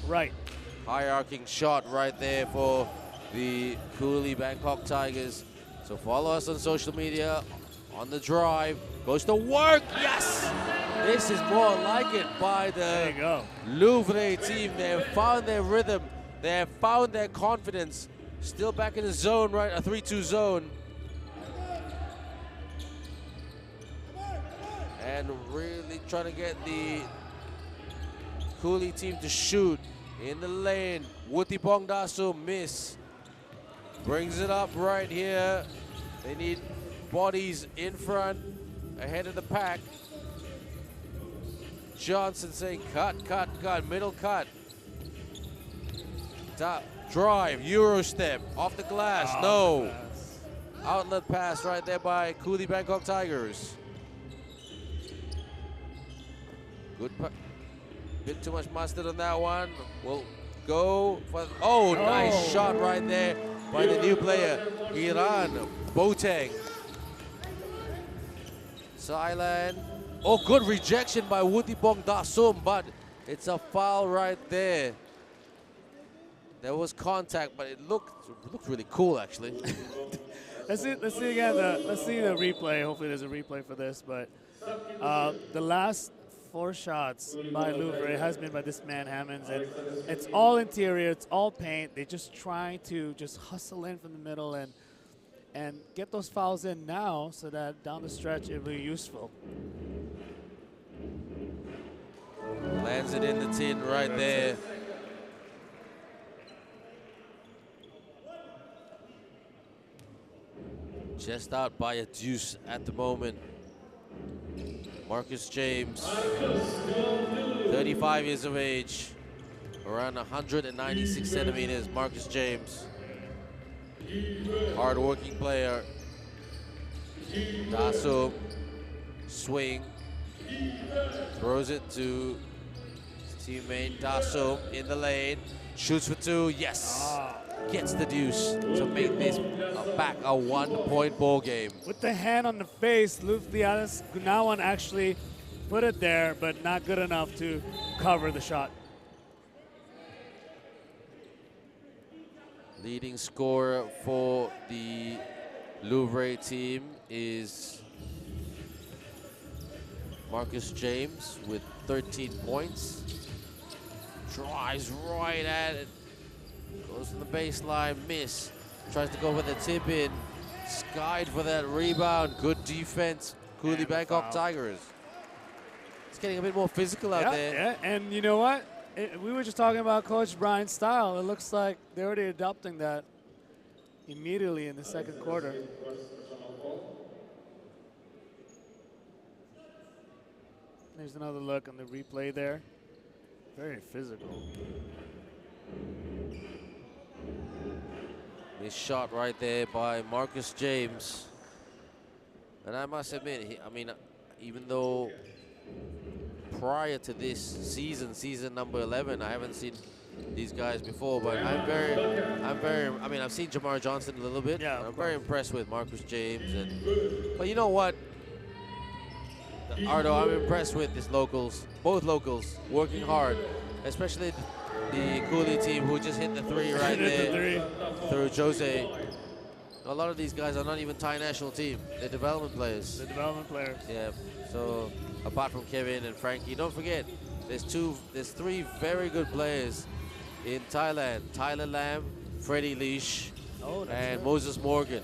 right. High arcing shot right there for the Cooly Bangkok Tigers. So follow us on social media. On the drive, goes to work. Yes! This is more like it by the Louvre team. They have found their rhythm. They have found their confidence. Still back in the zone, right? A 3-2 zone. And really trying to get the Cooly team to shoot in the lane. Wutipong Dasu miss. Brings it up right here. They need bodies in front, ahead of the pack. Johnson saying cut, cut, cut, middle cut. Drive, Euro step, off the glass, no. Outlet pass right there by Cooly Bangkok Tigers. Good, bit too much mustard on that one. We'll go for, nice shot right there by the new player, Iran Boateng. Thailand. Oh, good rejection by Wutipong Dasum, but it's a foul right there. There was contact, but it looked really cool actually. Let's see again. Let's see the replay. Hopefully, there's a replay for this. But the last 4 shots by Louvre, it has been by this man Hammonds, and it's all interior. It's all paint. They just try to just hustle in from the middle and get those fouls in now, so that down the stretch it will be useful. Lands it in the tin right there. Just out by a deuce at the moment. Marcus James, 35 years of age, around 196 centimeters. Marcus James, hard-working player. Dasu, swing, throws it to his teammate Dasu in the lane, shoots for 2, yes! Gets the deuce to make this back a 1-point ball game. With the hand on the face, Luftianis Gunawan actually put it there, but not good enough to cover the shot. Leading scorer for the Louvre team is Marcus James with 13 points. Drives right at it. Goes to the baseline, miss. Tries to go with the tip in. Skied for that rebound. Good defense. Cooly Bangkok Tigers. It's getting a bit more physical out there. Yeah, and you know what? We were just talking about Coach Brian's style. It looks like they're already adopting that immediately in the second quarter. There's another look on the replay there. Very physical. This shot right there by Marcus James. And I must admit, even though prior to this season number 11, I haven't seen these guys before, but I've seen Jamar Johnson a little bit. Yeah, I'm very impressed with Marcus James. But you know what, Ardo, I'm impressed with these locals, both locals, working hard, especially the Cooly team who just hit the 3 right there through Jose. A lot of these guys are not even Thai national team. They're development players. The development players. Yeah, so apart from Kevin and Frankie, don't forget, there's 3 very good players in Thailand. Tyler Lam, Freddie Leash, and Moses Morgan.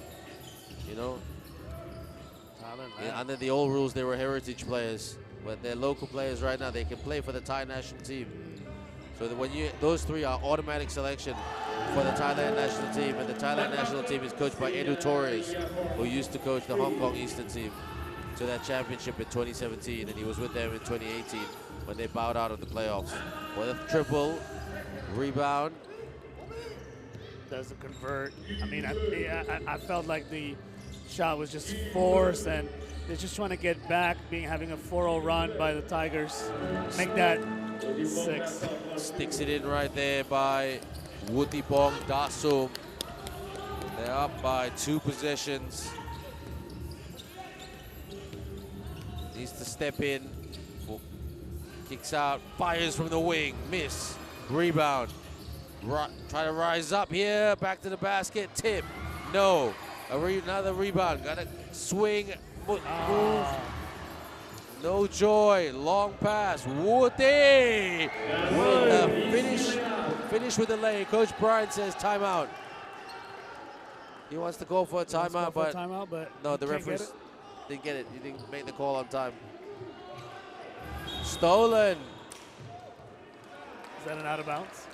You know, under the old rules, they were heritage players, but they're local players right now. They can play for the Thai national team. So that those 3 are automatic selection for the Thailand national team, and the Thailand national team is coached by Edu Torres, who used to coach the Hong Kong Eastern team to that championship in 2017, and he was with them in 2018 when they bowed out of the playoffs. With a triple, rebound. Doesn't convert. I felt like the shot was just forced, and they're just trying to get back, having a 4-0 run by the Tigers. Make that 6. Sticks it in right there by Wutipong Dasum. They're up by 2 possessions. Needs to step in. Kicks out, fires from the wing, miss. Rebound. Try to rise up here, back to the basket, tip. No. Another rebound. Got to swing, move. No joy, long pass. Wuti with a finish with the lane. Coach Brian says timeout. He wants to call for a timeout, but no, the referees didn't get it. He didn't make the call on time. Stolen. Is that an out of bounds?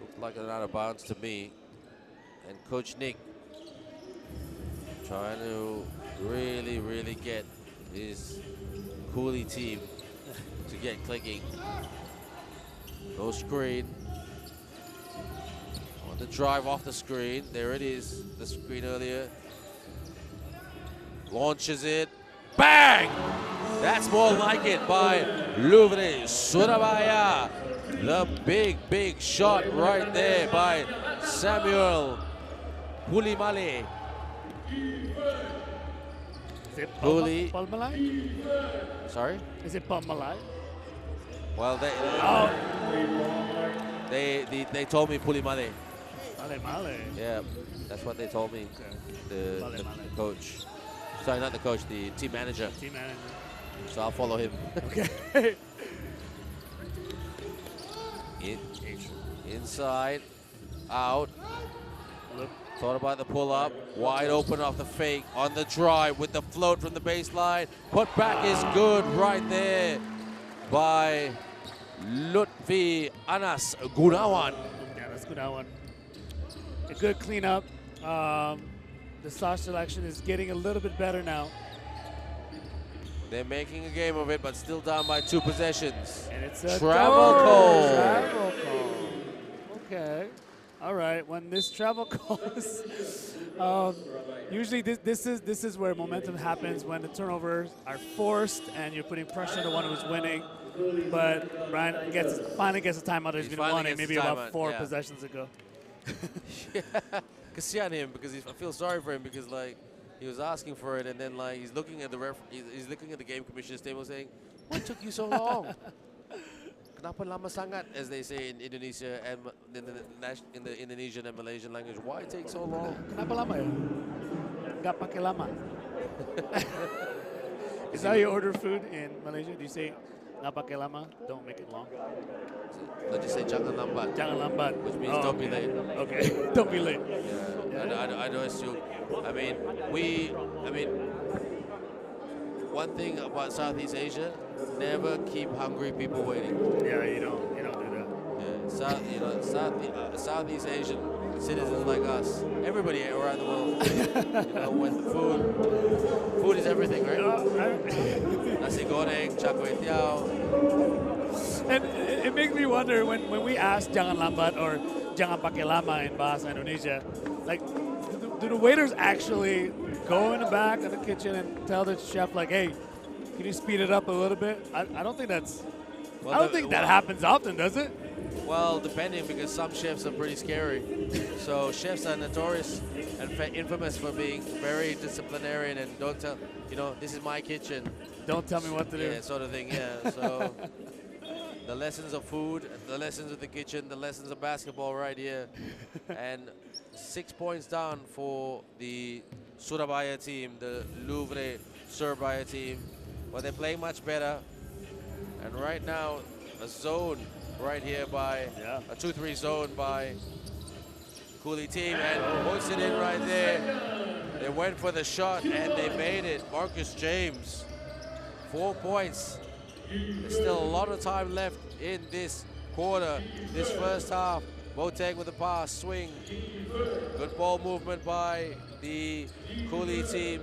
Looked like an out of bounds to me. And Coach Nick trying to really, really get his Cooly team to get clicking. No screen. On the drive off the screen. There it is, the screen earlier. Launches it. Bang! That's more like it by Louvre, Surabaya. The big, big shot right there by Samuel Pulimale. Is it Cooly. Palmalai? Sorry? Is it Palmalai? Well, Oh, they told me Pulimale. Male Male. Yeah, that's what they told me. The Male. coach. Sorry, not the coach, the team manager. Team manager. So I'll follow him. Okay. Inside, out. Look. Thought about the pull-up. Wide open off the fake. On the drive with the float from the baseline. Put back is good right there by Lutfi Anas Gunawan. Yeah, that's good. That one. A good cleanup. The sauce selection is getting a little bit better now. They're making a game of it, but still down by 2 possessions. And it's a Travel call. Travel call. Okay. All right. When this travel call is, usually this is where momentum happens, when the turnovers are forced and you're putting pressure on the one who's winning. But Brian finally gets a timeout. He's been wanting maybe about 4 possessions ago. Yeah. Kasihan him, because I feel sorry for him, because like he was asking for it, and then like he's looking at the he's looking at the game commissioner's table saying, "What took you so long? Kenapa lama sangat?" As they say in Indonesia and in the Indonesian and Malaysian language. Why it take so long? Kenapa lama ya? Nggak pakai lama. Is that how you order food in Malaysia? Do you say nggak pakai lama? Don't make it long. They just say jangan lambat. Jangan lambat. Which means don't be late. Okay, don't be late. Yeah. I don't assume. I mean, one thing about Southeast Asia, never keep hungry people waiting. Yeah, you don't do that. Yeah, Southeast Asian citizens like us, everybody around the world, when food is everything, right? Nasi goreng, char kway teow. And it makes me wonder when we ask jangan lambat or jangan pakai lama in Bahasa Indonesia, like, do the waiters actually go in the back of the kitchen and tell the chef, like, hey, can you speed it up a little bit? I don't think that's, I don't think that happens often, does it? Well, depending, because some chefs are pretty scary. So chefs are notorious and infamous for being very disciplinarian and don't tell, this is my kitchen. Don't tell me what to do. Yeah, sort of thing, yeah. So the lessons of food, the lessons of the kitchen, the lessons of basketball right here. And 6 points down for the Surabaya team, the Louvre Surabaya team. But they're playing much better. And right now, a zone right here by a 2-3 zone by Cooly team, and puts it in right there. They went for the shot and they made it. Marcus James, 4 points. There's still a lot of time left in this quarter, this first half. Boateng with the pass, swing. Good ball movement by the Cooly team.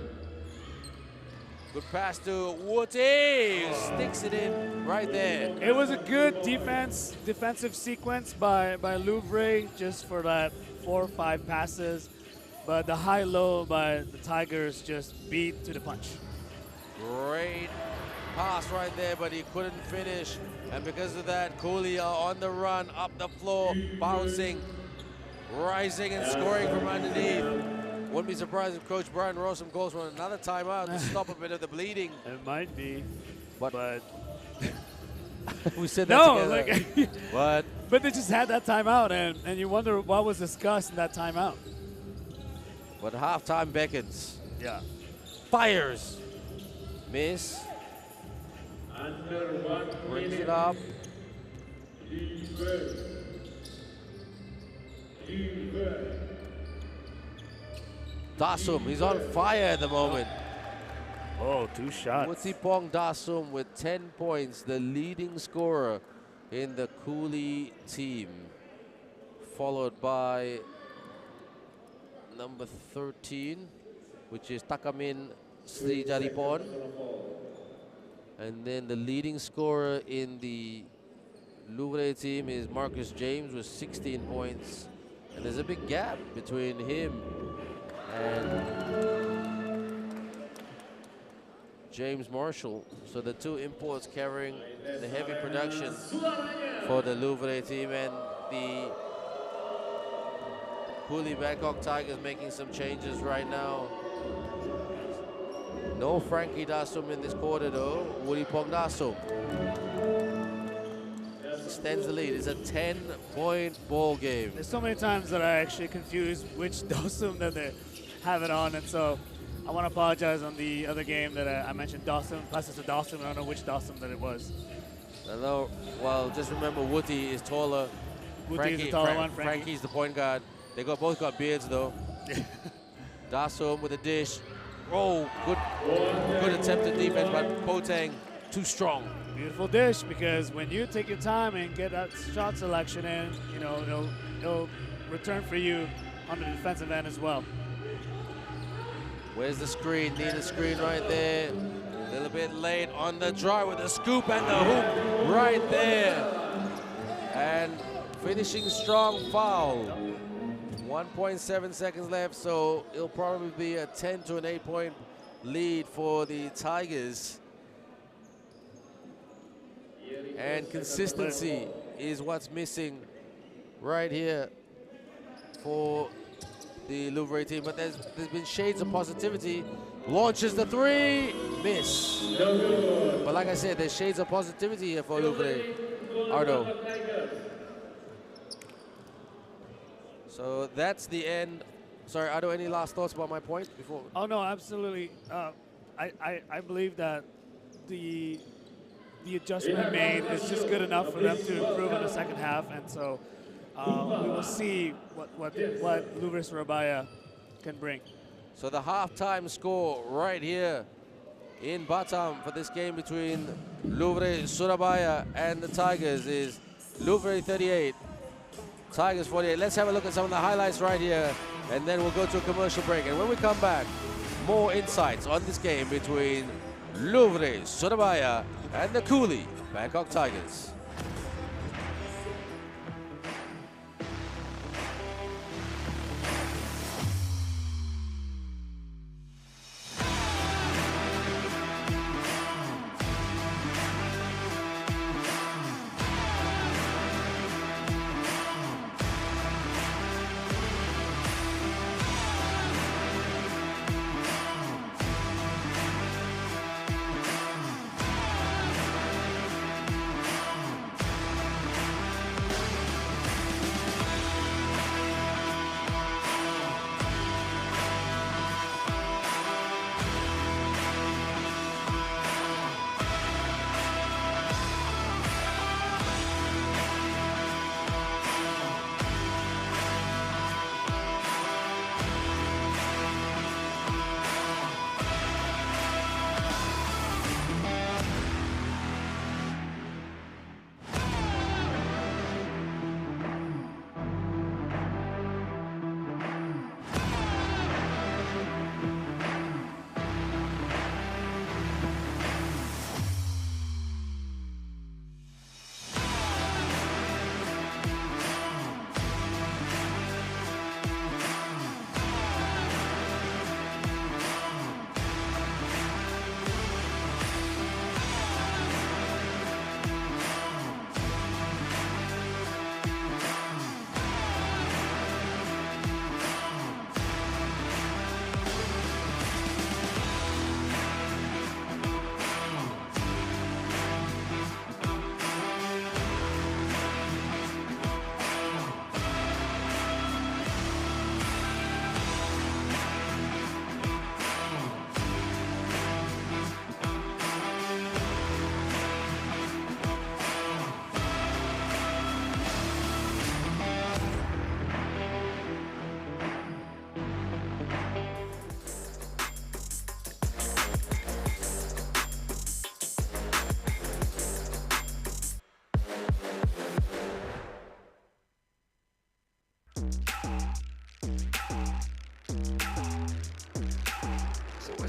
Good pass to Woody, sticks it in right there. It was a good defensive sequence by Louvre, just for that 4 or 5 passes. But the high-low by the Tigers just beat to the punch. Great pass right there, but he couldn't finish. And because of that, Cooly are on the run, up the floor, bouncing, rising and scoring from underneath. Wouldn't be surprised if Coach Brian Rossum goes for another timeout to stop a bit of the bleeding. It might be, but we said that together. But they just had that timeout, and you wonder what was discussed in that timeout. But halftime beckons. Yeah. Fires. Miss. Brings it up. Dasum, he's on fire at the moment. Oh, 2 shots. Wuttipong Dasum with 10 points, the leading scorer in the Cooly team, followed by number 13, which is Takamin Sri Jaripon. And then the leading scorer in the Louvre team is Marcus James with 16 points. And there's a big gap between him and James Marshall. So the two imports carrying the heavy production for the Louvre team, and the Cooly Bangkok Tigers making some changes right now. No Frankie Dasum in this quarter though. Wuttipong Dasum extends the lead. It's a 10-point ball game. There's so many times that I actually confuse which Dasum that they have it on, and so I want to apologize on the other game that I mentioned Dasum. Plus it's a Dasum, I don't know which Dasum that it was. I know, well, just remember Wooty is taller. Wutti is the taller one, Frankie's the point guard. They both got beards though. Dasum with a dish. Oh, good attempted defense, but Boateng too strong. Beautiful dish, because when you take your time and get that shot selection in, you know, it'll return for you on the defensive end as well. Where's the screen? Need a screen right there. A little bit late on the drive with the scoop and the hoop right there. And finishing strong foul. 1.7 seconds left, so it'll probably be a 10 to an 8-point lead for the Tigers. And consistency is what's missing right here for the Louvre team. But there's been shades of positivity. Launches the three, miss. But like I said, there's shades of positivity here for Louvre. Ardo. So that's the end. Sorry, Ardo, any last thoughts about my point before? Oh no, absolutely. I believe that the adjustment made is just good enough for them to improve in the second half, and so we will see what Louvre Surabaya can bring. So the halftime score right here in Batam for this game between Louvre Surabaya and the Tigers is Louvre 38, Tigers 48. Let's have a look at some of the highlights right here, and then we'll go to a commercial break. And when we come back, more insights on this game between Louvre Surabaya and the Cooly Bangkok Tigers.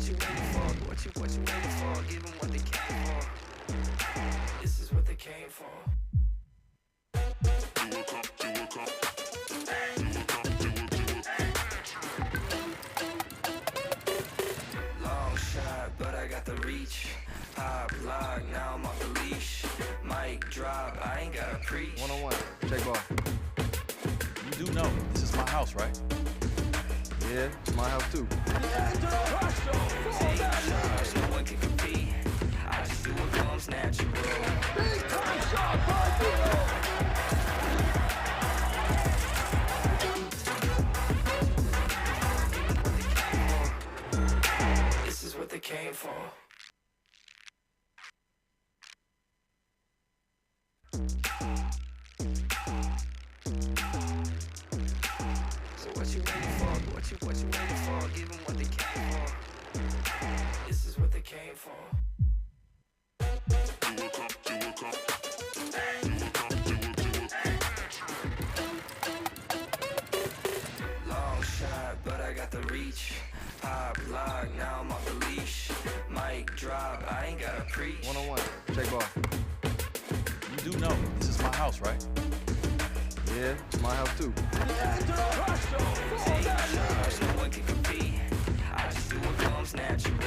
what you waiting for? What you waiting for? Give them what they came for. This is what they came for. Long shot, but I got the reach. Pop lock, now I'm off the leash. Mic drop, I ain't gotta preach. One-on-one, check ball. You do know this is my house, right? Yeah, it's my house too. Take charge, no one can compete. I just do what comes natural. This is what they came for. So what you waiting for? What you waiting for? Give them what they came for. This is what they came for. Long shot, but I got the reach. Pop lock, now I'm off the leash. Mic drop, I ain't gotta preach. One-on-one, check ball. You do know this is my house, right? Yeah, it's my house too. Take charge, no one can compete. I just do what comes natural.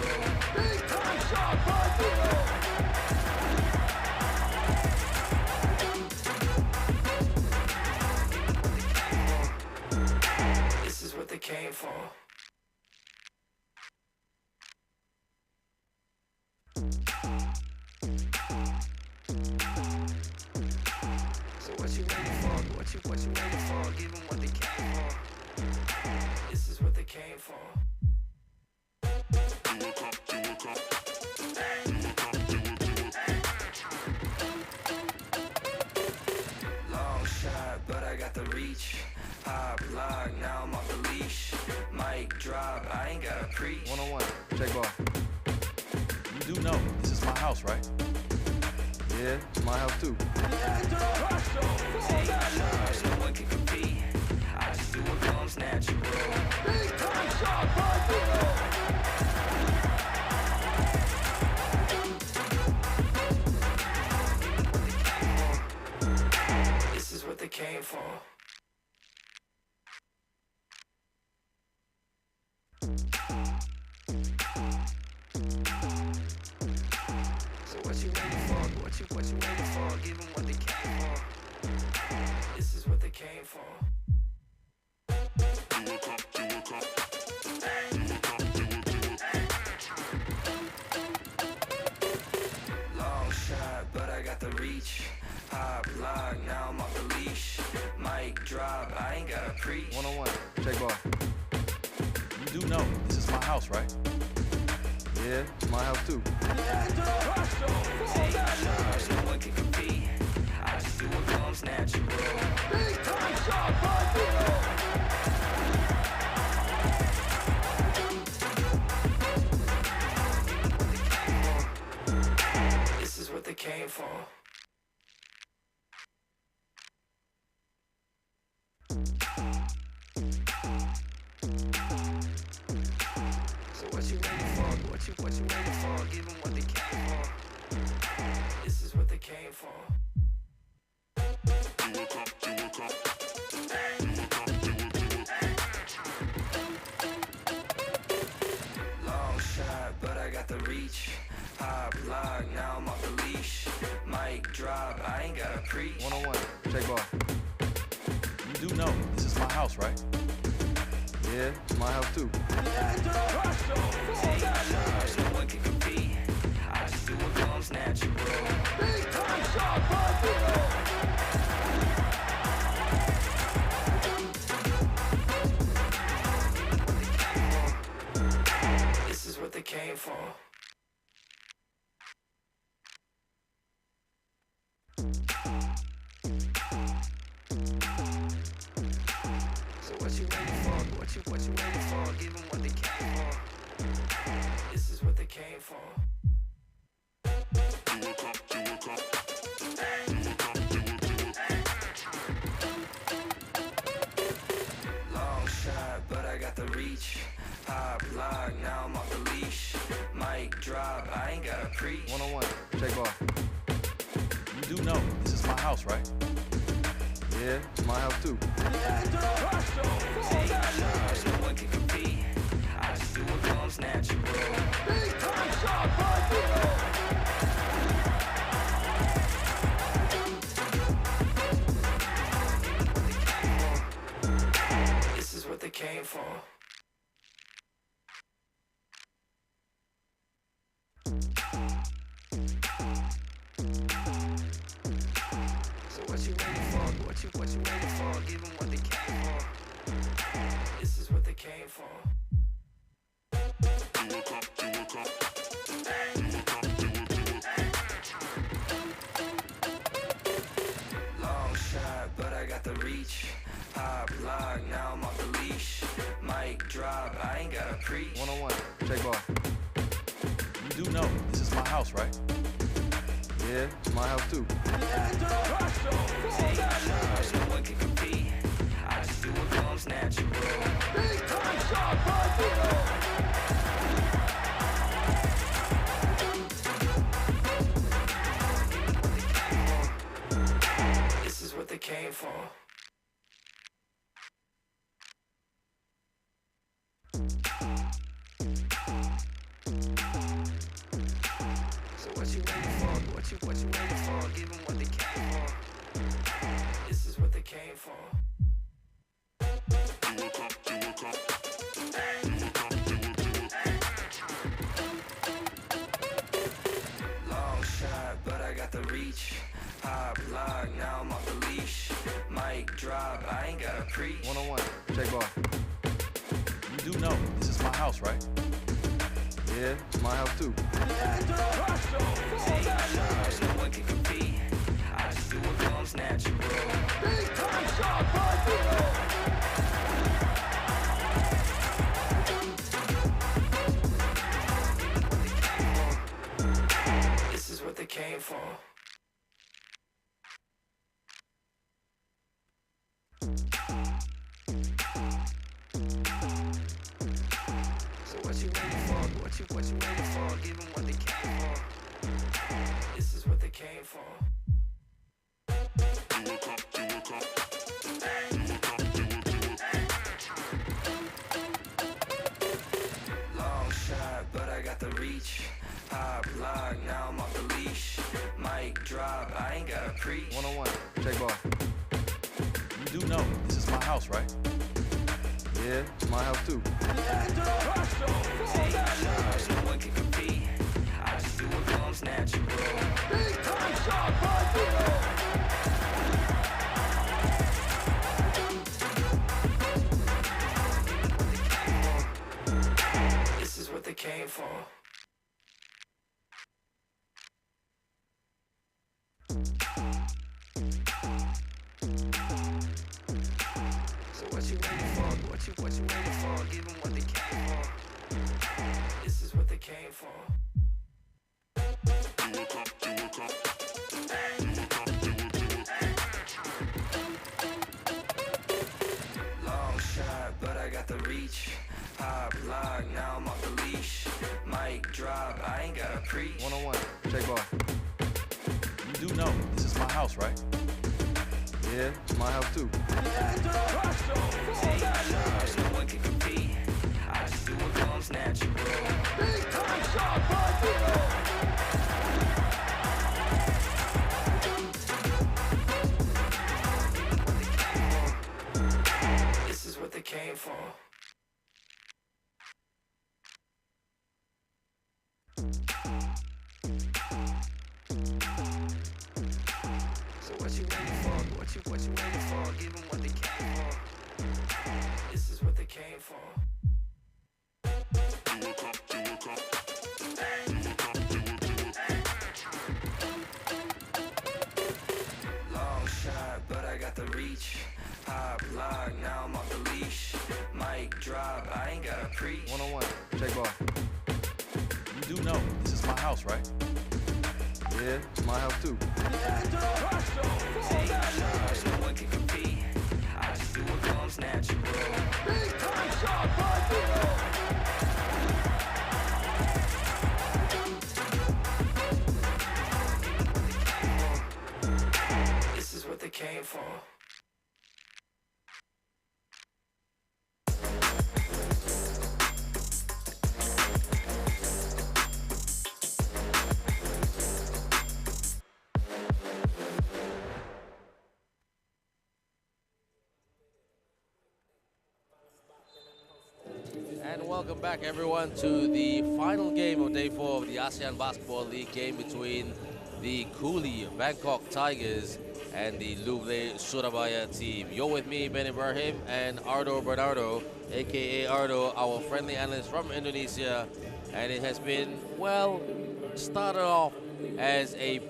This is what they came for. So what you waiting for? What you waiting for? Give them what they came for. This is what they came for. Long shot, but I got the reach. Pop lock, now I'm off the leash. Mic drop, I ain't gotta preach. One-on-one, check ball. You do know this is my house, right? Yeah, it's my house too. Take charge, no one can compete. I just do what comes natural. This is what they came for. So what you waiting for? What you waiting for? Give them what they came for. This is what they came for. Long shot, but I got the reach. Pop lock, now I'm off the leash. Mic drop, I ain't gotta preach. One-on-one, check ball. You do know this is my house, right? Yeah, it's my house too. Take charge, no one can compete. I just do what comes natural. This is what they came for. So what you waiting for? What you waiting for? Give them what they came for. This is what they came for. Long shot, but I got the reach. Pop lock, now I'm off the leash. Mic drop, I ain't gotta preach. One-on-one, check ball. You do know this is my house, right? Yeah, it's my house too. Take charge, no one can compete. I just do what comes natural. This is what they came for. So what you waiting for? What you waiting for? Give them what they came for. This is what they came for. Long shot, but I got the reach. Pop lock, now I'm off the leash. Mic drop, I ain't got a preach. One-on-one. Check ball. You do know this is my house, right? Yeah, it's my house too. Take charge, no one can compete. I just do what comes natural. This is what they came for. So what you waiting for? What you waiting for? Give them what they came for. This is what they came for. Long shot, but I got the reach. Pop lock, now I'm off the leash. Mic drop, I ain't got a preach. One-on-one. Check ball. You do know this is my house, right? Yeah, it's my house too. Take charge, no one can compete. I just do what comes natural. This is what they came for. So what you waiting for? What you waiting for? Give them what they came for. This is what they came for. Long shot, but I got the reach. Pop lock, now I'm off the leash. Mic drop, I ain't got a preach. One-on-one. Check ball. You do know this is my house, right? Yeah, it's my house too. Take charge, no one can compete. I just do what comes natural. This is what they came for. So what you waiting for? What you waiting for? Give them what they came for. This is what they came for. Long shot, but I got the reach. Pop lock, now I'm off the leash. Mic drop, I ain't got a preach. One-on-one. Check ball. You do know this is my house, right? Yeah, it's my house too. Take charge, no one can compete. I just do what comes natural. This is what they came for. So what you waiting for? What you waiting for? Give them what they came for. This is what they came for. Long shot, but I got the reach. Pop lock, now I'm off the leash. Mic drop, I ain't got a preach. One-on-one. Check ball. You do know this is my house, right? Yeah, it's my house too. Take charge, no one can compete. I just do what comes natural. This is what they came for. So what you waiting for? What you waiting for? Give them what they came for. This is what they came for. Long shot, but I got the reach. Pop lock, now I'm off the leash. Mic drop, I ain't got a preach. One-on-one. Check ball. You do know this is my house, right? Yeah, it's my house too. Take charge, no one can compete. I just do what comes natural. for. And welcome back, everyone, to the final game of Day 4 of the ASEAN Basketball League game between the Cooly Bangkok Tigers and the Louvre Surabaya team. You're with me, Ben Ibrahim, and Ardo Bernardo, aka Ardo, our friendly analyst from Indonesia. And it has been, well, started off as a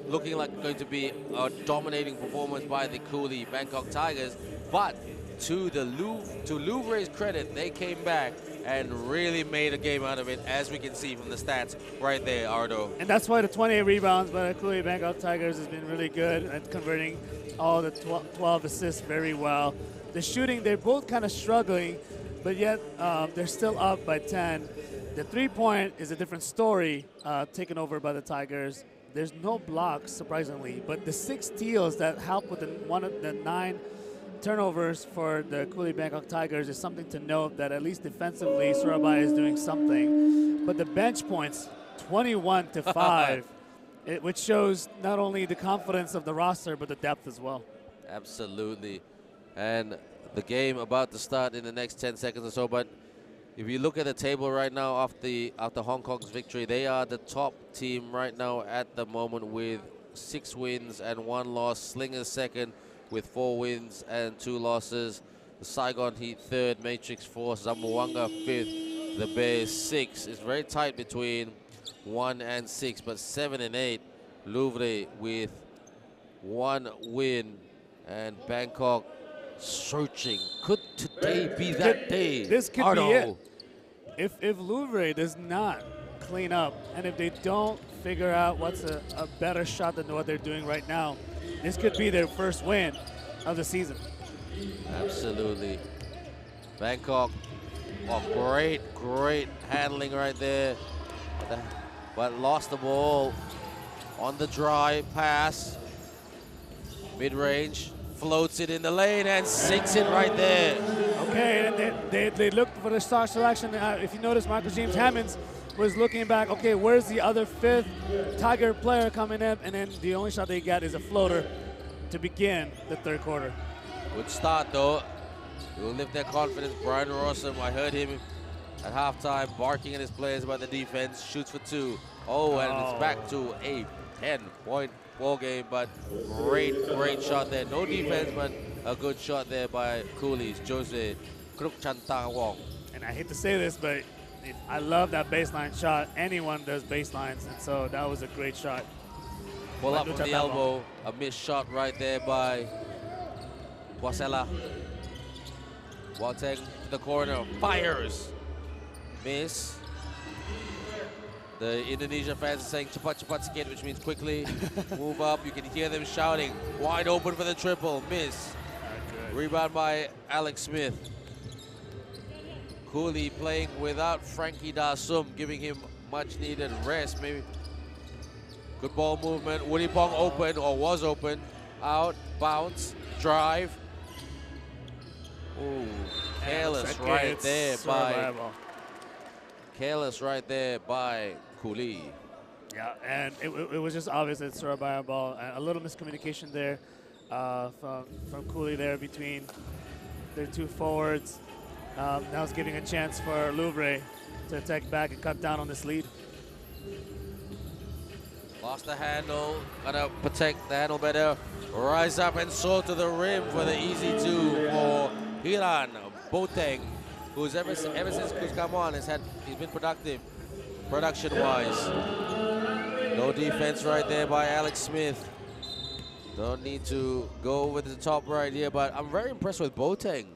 looking like going to be a dominating performance by the Cooly Bangkok Tigers, but to Louvre's credit, they came back and really made a game out of it, as we can see from the stats right there, Ardo. And that's why the 28 rebounds by the Cooly Bangkok Tigers has been really good at converting all the 12 assists very well. The shooting, they're both kind of struggling, but yet they're still up by 10. The three-point is a different story, taken over by the Tigers. There's no blocks, surprisingly, but the 6 steals that help with the 9 turnovers for the Cooly Bangkok Tigers is something to note, that at least defensively Surabaya is doing something. But the bench points, 21 to 5, which shows not only the confidence of the roster but the depth as well. Absolutely. And the game about to start in the next 10 seconds or so, but if you look at the table right now after Hong Kong's victory, they are the top team right now at the moment with 6 wins and 1 loss. Slingers second with 4 wins and 2 losses. The Saigon Heat third, Matrix fourth, Zamboanga fifth, the Bears 6. It's very tight between 1 and 6, but 7 and 8. Louvre with 1 win, and Bangkok searching. Could today be that day? This could Ardo. be it. If Louvre does not clean up, and if they don't figure out what's a better shot than what they're doing right now, this could be their first win of the season. Absolutely. Bangkok, great handling right there. But lost the ball on the drive pass. Mid-range, floats it in the lane and sinks it right there. Okay, and they looked for the star selection. If you notice, Marcus James Hammonds was looking back, okay, where's the other 5th Tiger player coming in? And then the only shot they got is a floater to begin the 3rd quarter. Good start, though. Will lift their confidence. Brian Rossum, I heard him at halftime barking at his players about the defense. Shoots for 2. Oh, and it's back to a 10-point ball game, but great shot there. No defense, but a good shot there by Cooly's Jose Krukchantawong. And I hate to say this, but I love that baseline shot. Anyone does baselines, and so that was a great shot. Pull up from the elbow, a missed shot right there by Wasela. Boateng to the corner, fires. Miss. The Indonesian fans are saying cepat sikit, which means quickly, move up. You can hear them shouting, wide open for the triple, miss. Rebound by Alex Smith. Cooly playing without Frankie Dasum, giving him much needed rest. Maybe good ball movement. Woody Pong open, or was open. Out, bounce, drive. Ooh, careless right there by Cooly. Yeah, and it was just obvious that Surabaya ball. A little miscommunication there from Cooly there between their 2 forwards. Now it's giving a chance for Louvre to attack back and cut down on this lead. Lost the handle, gotta protect the handle better. Rise up and soar to the rim for the easy 2 for Hiran Boateng, who's ever since Cruz come on he's been productive, production-wise. No defense right there by Alex Smith. Don't need to go over the top right here, but I'm very impressed with Boateng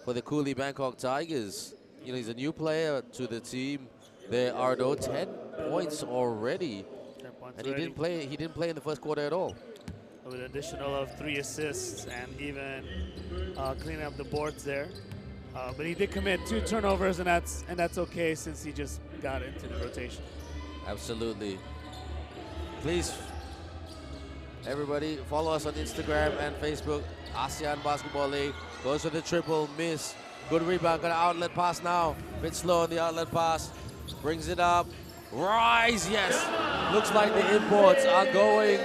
for the Cooly Bangkok Tigers. You know, he's a new player to the team. There are 10 points already. 10 points And already. he didn't play in the first quarter at all. With an additional of 3 assists and even cleaning up the boards there. But he did commit 2 turnovers, and that's okay since he just got into the rotation. Absolutely. Please Everybody, follow us on Instagram and Facebook. ASEAN Basketball League. Goes for the triple, miss. Good rebound, got an outlet pass now. Bit slow on the outlet pass. Brings it up. Rise, yes. Looks like the imports are going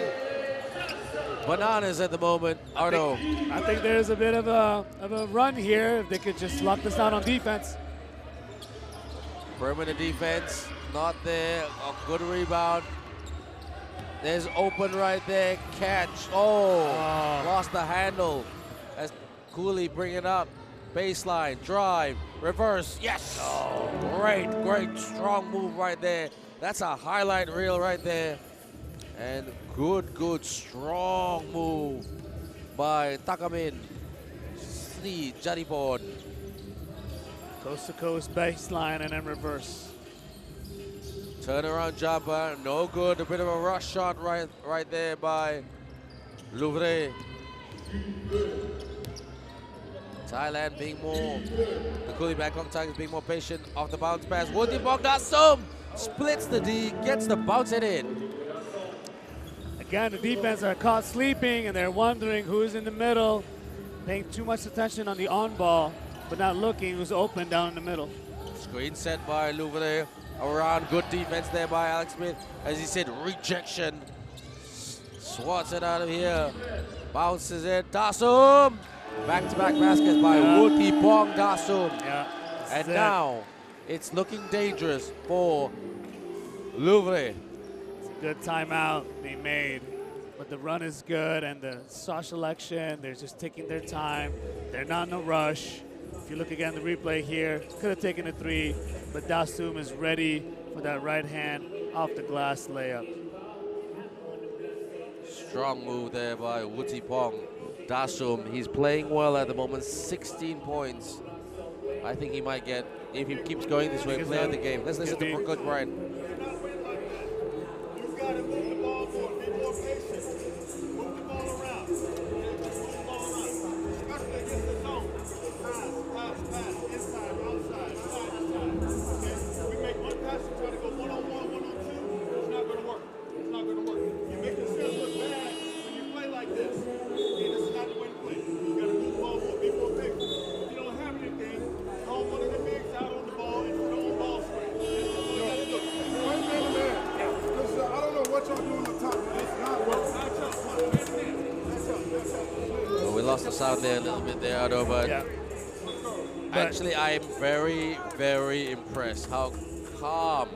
bananas at the moment. Arno. I think there's a bit of a run here if they could just lock this down on defense. Perimeter defense, not there. A good rebound. There's open right there. Catch. Oh, lost the handle. As Cooly bring it up. Baseline, drive, reverse. Yes. Oh, great, strong move right there. That's a highlight reel right there. And good, strong move by Takamin. Sri Jaripon. Coast to coast baseline and then reverse. Turnaround jumper, no good. A bit of a rush shot right there by Louvre. Thailand being more, the Cooly Bangkok Tigers being more patient off the bounce pass. Wutipong Dasum splits the D, gets the bounce it in. Again, the defense are caught sleeping and they're wondering who's in the middle, paying too much attention on the on ball, but not looking who's open down in the middle. Screen set by Louvre. Around, good defense there by Alex Smith. As he said, rejection. Swats it out of here. Bounces it. Dasum. Back-to-back baskets by Wutipong Dasum. Yeah. And now it's looking dangerous for Louvre. It's a good timeout being made. But the run is good and the shot selection, they're just taking their time. They're not in a rush. If you look again at the replay here, could have taken a three, but Dasum is ready for that right hand off the glass layup. Strong move there by Wutipong Dasum. He's playing well at the moment, 16 points. I think he might get, if he keeps going this way, play out the game. Let's listen to Coach Brian. You've got to move the ball more, be more patient. Move the ball around. Move the ball around, especially against the zone. Pass, inside, outside, okay? We make one pass and try to go one-on-one, one-on-two. It's not going to work. It's not going to work. You make yourself look bad when you play like this. Okay, this is not the way to play. You got to move the ball more, be more patient. If you don't have anything, call one of the bigs out on the ball and put on ball screen. That's all you got to do. One man to man. Listen, I don't know what y'all doing on top, but it's not working. Well, we lost the sound there a little bit there, Arno, but Yeah. actually I'm very impressed how calm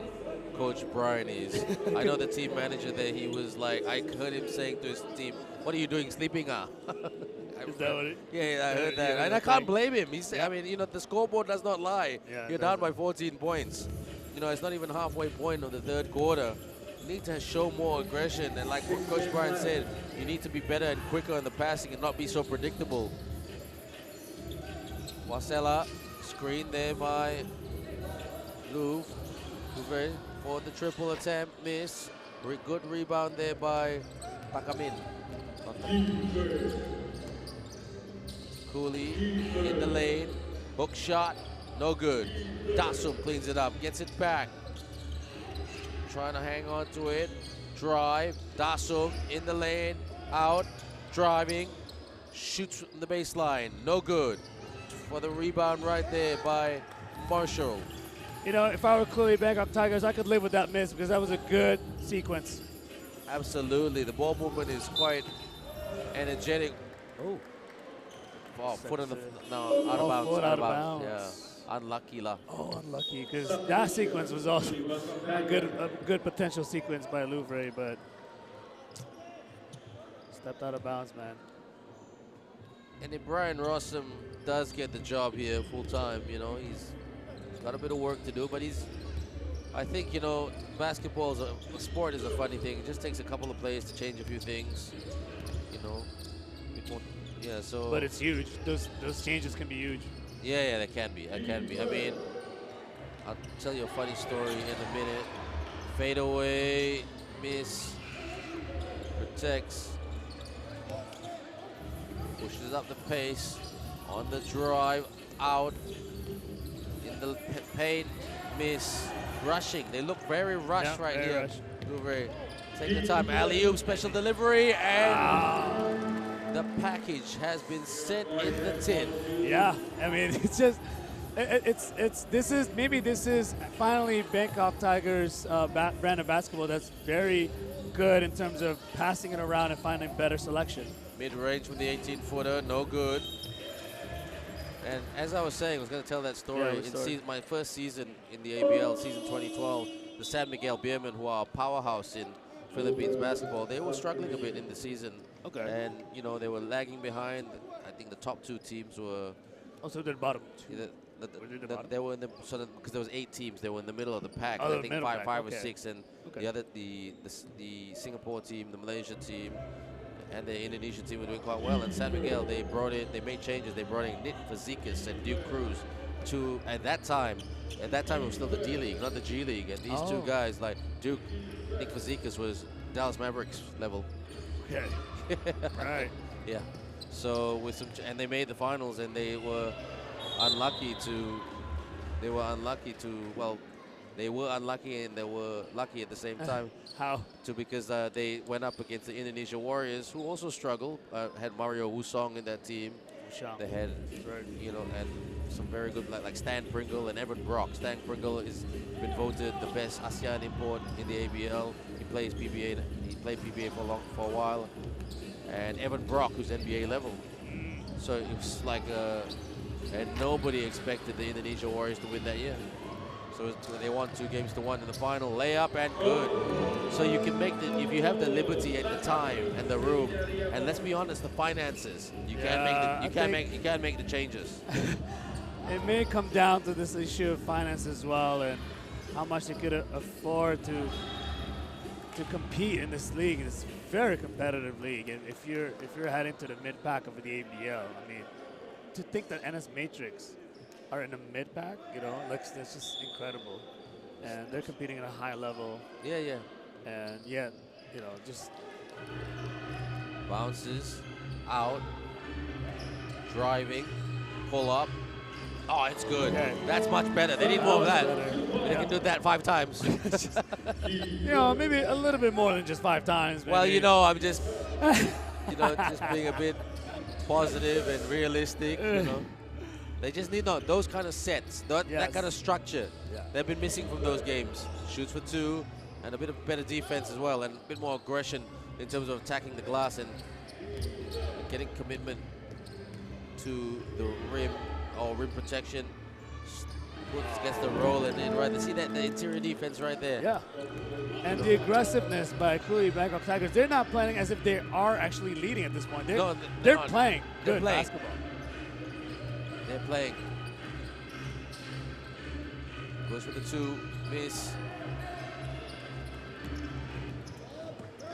Coach Brian is. I know the team manager there, he was like, I heard him saying to his team, what are you doing, sleeping? Is that what it? Yeah, I heard that. Yeah, And I can't blame him. He's, I mean, you know, the scoreboard does not lie. Yeah, You're down by 14 points. You know, it's not even halfway point of the third quarter. You need to show more aggression. And like what Coach Brian said, you need to be better and quicker in the passing and not be so predictable. Wasela, screen there by Louvre. Louvre for the triple attempt, miss. Good rebound there by Takamin. Cooly in the lane, hook shot, no good. Dasum cleans it up, gets it back. Trying to hang on to it, drive. Dasum in the lane, out, driving, shoots from the baseline, no good. For the rebound right there by Marshall. You know, if I were Cooly Bangkok Tigers, I could live with that miss because that was a good sequence. Absolutely, the ball movement is quite energetic. Oh. Oh, foot on the, no, out of bounds. Foot out of bounds. Yeah, unlucky lah. Oh, unlucky, because that sequence was also a good potential sequence by Louvre, but stepped out of bounds, man. And if Brian Rossum does get the job here full time, you know, he's got a bit of work to do, but I think, you know, basketball is a sport is a funny thing. It just takes a couple of plays to change a few things, you know. Yeah, so. But it's huge. Those changes can be huge. Yeah, they can be. It can be. I mean, I'll tell you a funny story in a minute. Fade away, miss, protects, pushes up the pace, on the drive, out, in the paint, miss, rushing. They look very rushed Yeah, right very here. rushed. Louvre, take the time. Alley-oop, special delivery, and the package has been set in the tin. Yeah, I mean, it's just, this is finally Bangkok Tigers' brand of basketball that's very good in terms of passing it around and finding better selection. Mid-range from the 18-footer, no good. And as I was saying, I was going to tell that story. Yeah, In story. my first season in the ABL, season 2012, the San Miguel Beermen, who are a powerhouse in Philippines basketball, they were struggling a bit in the season. Okay. And, you know, they were lagging behind. I think the top 2 teams were... Also, the bottom two. They were in the because there was 8 teams. They were in the middle of the pack. Oh, I the think middle pack, five or okay. 6, and Okay. the other the Singapore team, the Malaysia team, and the Indonesian team were doing quite well. And San Miguel, they made changes. They brought in Nick Fazekas and Duke Cruz to at that time it was still the D League, not the G League. And these 2 guys like Duke, Nick Fazekas was Dallas Mavericks level. Okay. Right. Yeah. So and they made the finals, and they were unlucky and they were lucky at the same time. How? Because they went up against the Indonesia Warriors, who also struggled. Had Mario Wusong in that team. They had, you know, and some very good like Stan Pringle and Evan Brock. Stan Pringle has been voted the best ASEAN import in the ABL. He plays PBA. He played PBA for a while. And Evan Brock, who's NBA level. So it was like, and nobody expected the Indonesia Warriors to win that year. So they won 2-1 in the final, layup and good. So you can make if you have the liberty and the time and the room, and let's be honest, the finances, you can't make the changes. It may come down to this issue of finance as well, and how much they could afford to compete in this league. It's a very competitive league, and if you're heading to the mid-pack of the ABL, I mean, to think that NS Matrix are in the mid-pack, you know, that's just incredible. And they're competing at a high level. Yeah. And yet, you know, just bounces out, driving, pull up. Oh, it's good. Okay. That's much better. They need more of that. better. They can do that 5 times. you know, maybe a little bit more than just 5 times. Maybe. Well, you know, I'm just, just being a bit positive and realistic, you know. They just need those kind of sets, that kind of structure. Yeah. They've been missing from those games. Shoots for 2, and a bit of better defense as well, and a bit more aggression in terms of attacking the glass and getting commitment to the rim or rim protection. Gets the roll and then right. See that the interior defense right there. Yeah. And the aggressiveness by Cooly Bangkok Tigers, they're not playing as if they are actually leading at this point. They're playing good basketball. They're playing. Goes for the 2, miss.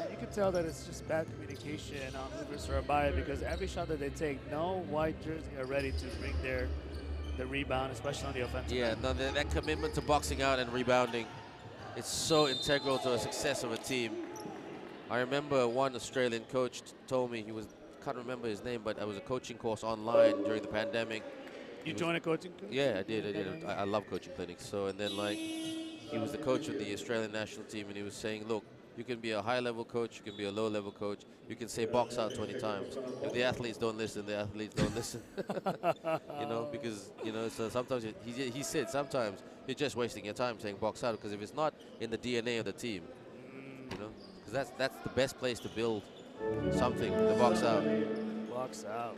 You can tell that it's just bad communication on Louvre Surabaya, because every shot that they take, no white jersey are ready to bring the rebound, especially on the offensive end. Yeah, no, that commitment to boxing out and rebounding, it's so integral to the success of a team. I remember one Australian coach told me, can't remember his name, but it was a coaching course online during the pandemic. You joined a coaching course? Yeah, I did. I love coaching clinics. So, and then like, he was the coach of the Australian national team, and he was saying, look, you can be a high-level coach, you can be a low-level coach, you can say box out 20 times. If the athletes don't listen, the athletes don't listen. You know, because, you know, so sometimes he said sometimes you're just wasting your time saying box out, because if it's not in the DNA of the team, you know, because that's the best place to build something, the box out. Box out.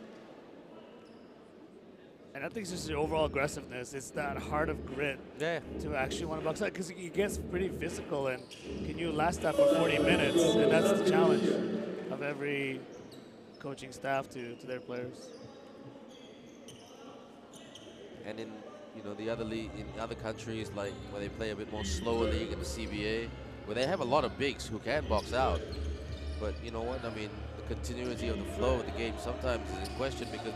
And I think it's just the overall aggressiveness. It's that heart of grit to actually want to box out, because it gets pretty physical, and can you last that for 40 minutes? And that's the challenge of every coaching staff to their players. And in the other league, in other countries, like where they play a bit more slower league in the CBA, where they have a lot of bigs who can box out. But you know what? I mean, the continuity of the flow of the game sometimes is in question, because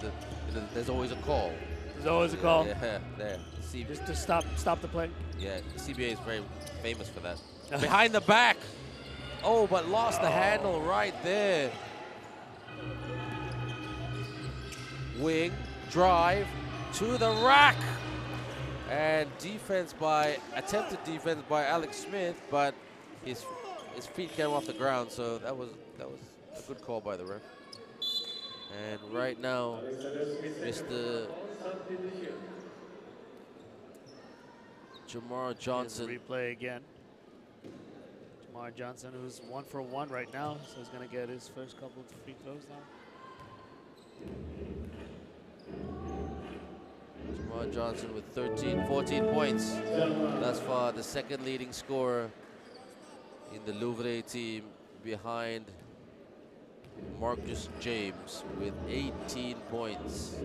there's always a call. There's always a call. Yeah, there. Just to stop the play. Yeah, the CBA is very famous for that. Behind the back. Oh, but lost the handle right there. Wing, drive to the rack. And attempted defense by Alex Smith, but his feet came off the ground, so that was a good call by the ref. And right now, Mr. Jamar Johnson. Replay again. Jamar Johnson, who's 1 for 1 right now, so he's going to get his first couple of free throws now. Jamar Johnson with 14 points. Thus far, the second leading scorer in the Louvre team, behind Marcus James with 18 points.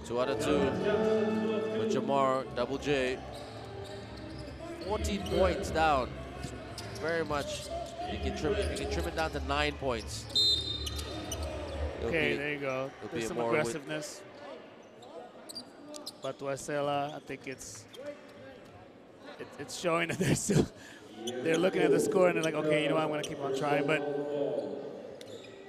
2 out of 2 for Jamar, Double J. 14 points down. Very much. You can trim it down to 9 points. Okay, there you go. There's some aggressiveness. But Tuasela, I think it's showing that they're looking at the score and they're like, okay, you know what, I'm going to keep on trying. But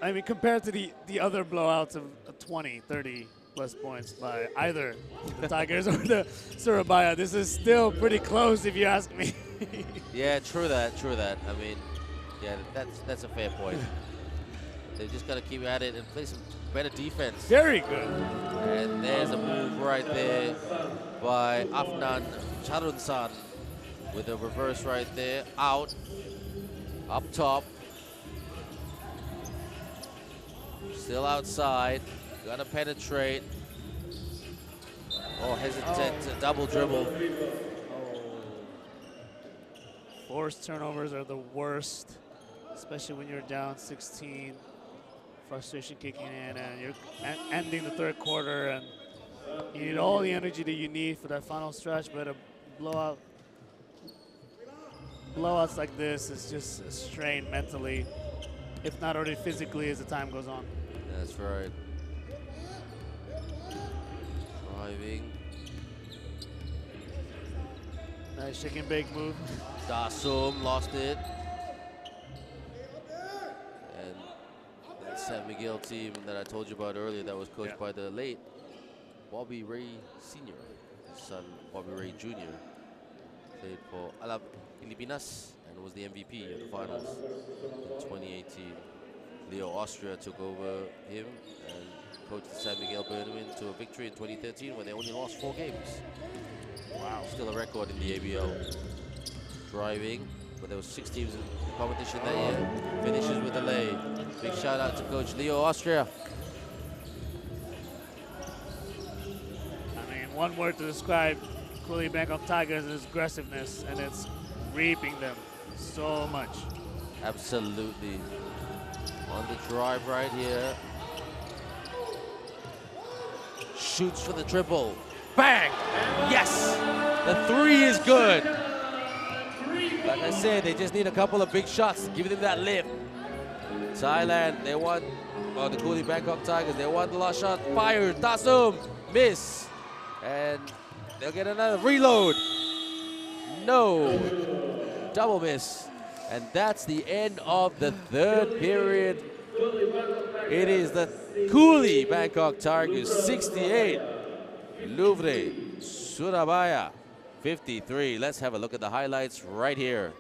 I mean, compared to the other blowouts of 20, 30 plus points by either the Tigers or the Surabaya, this is still pretty close if you ask me. Yeah, true that. I mean, yeah, that's a fair point. They just got to keep at it and play some better defense. Very good. And there's a move right there by Afnan Charunsan with a reverse right there. Out. Up top. Still outside. Gotta penetrate. Oh, hesitant to double dribble. Forced turnovers are the worst, especially when you're down 16. Frustration kicking in, and you're ending the third quarter, and you need all the energy that you need for that final stretch. But a blowouts like this is just a strain mentally, if not already physically, as the time goes on. That's right. Driving. Nice shake and bake move. Dasum lost it. And the San Miguel team that I told you about earlier that was coached by the late Bobby Ray Sr., his son Bobby Ray Jr. played for Alab Pilipinas and was the MVP of the finals in 2018. Leo Austria took over him and coached the San Miguel Burnham to a victory in 2013 when they only lost 4 games. Wow. Still a record in the ABL. Driving, but there was 6 teams in the competition that year. Finishes with a lay. Big shout out to Coach Leo Austria. I mean, one word to describe Cooly Bangkok Tigers is aggressiveness, and it's reaping them so much. Absolutely. On the drive right here. Shoots for the triple. Bang! Yes! The 3 is good. Like I said, they just need a couple of big shots to give them that lift. Thailand, they want, the Cooly Bangkok Tigers, they want the last shot. Fired, Tasum, miss. And they'll get another reload. No. Double miss. And that's the end of the third period. It is the Cooly Bangkok Tigers 68. Louvre, Surabaya 53. Let's have a look at the highlights right here.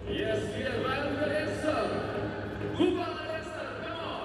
Yes, yes, Vanessa. Cuba, Vanessa, come on.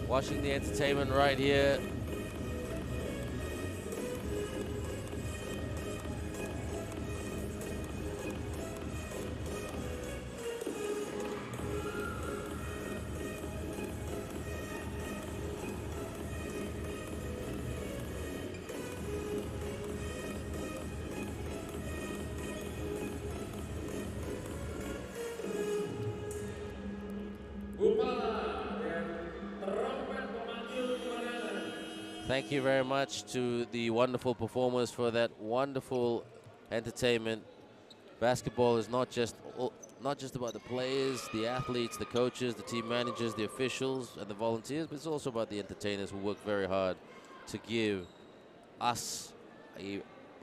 Watching the entertainment right here. Thank you very much to the wonderful performers for that wonderful entertainment. Basketball is not just about the players, the athletes, the coaches, the team managers, the officials, and the volunteers, but it's also about the entertainers who work very hard to give us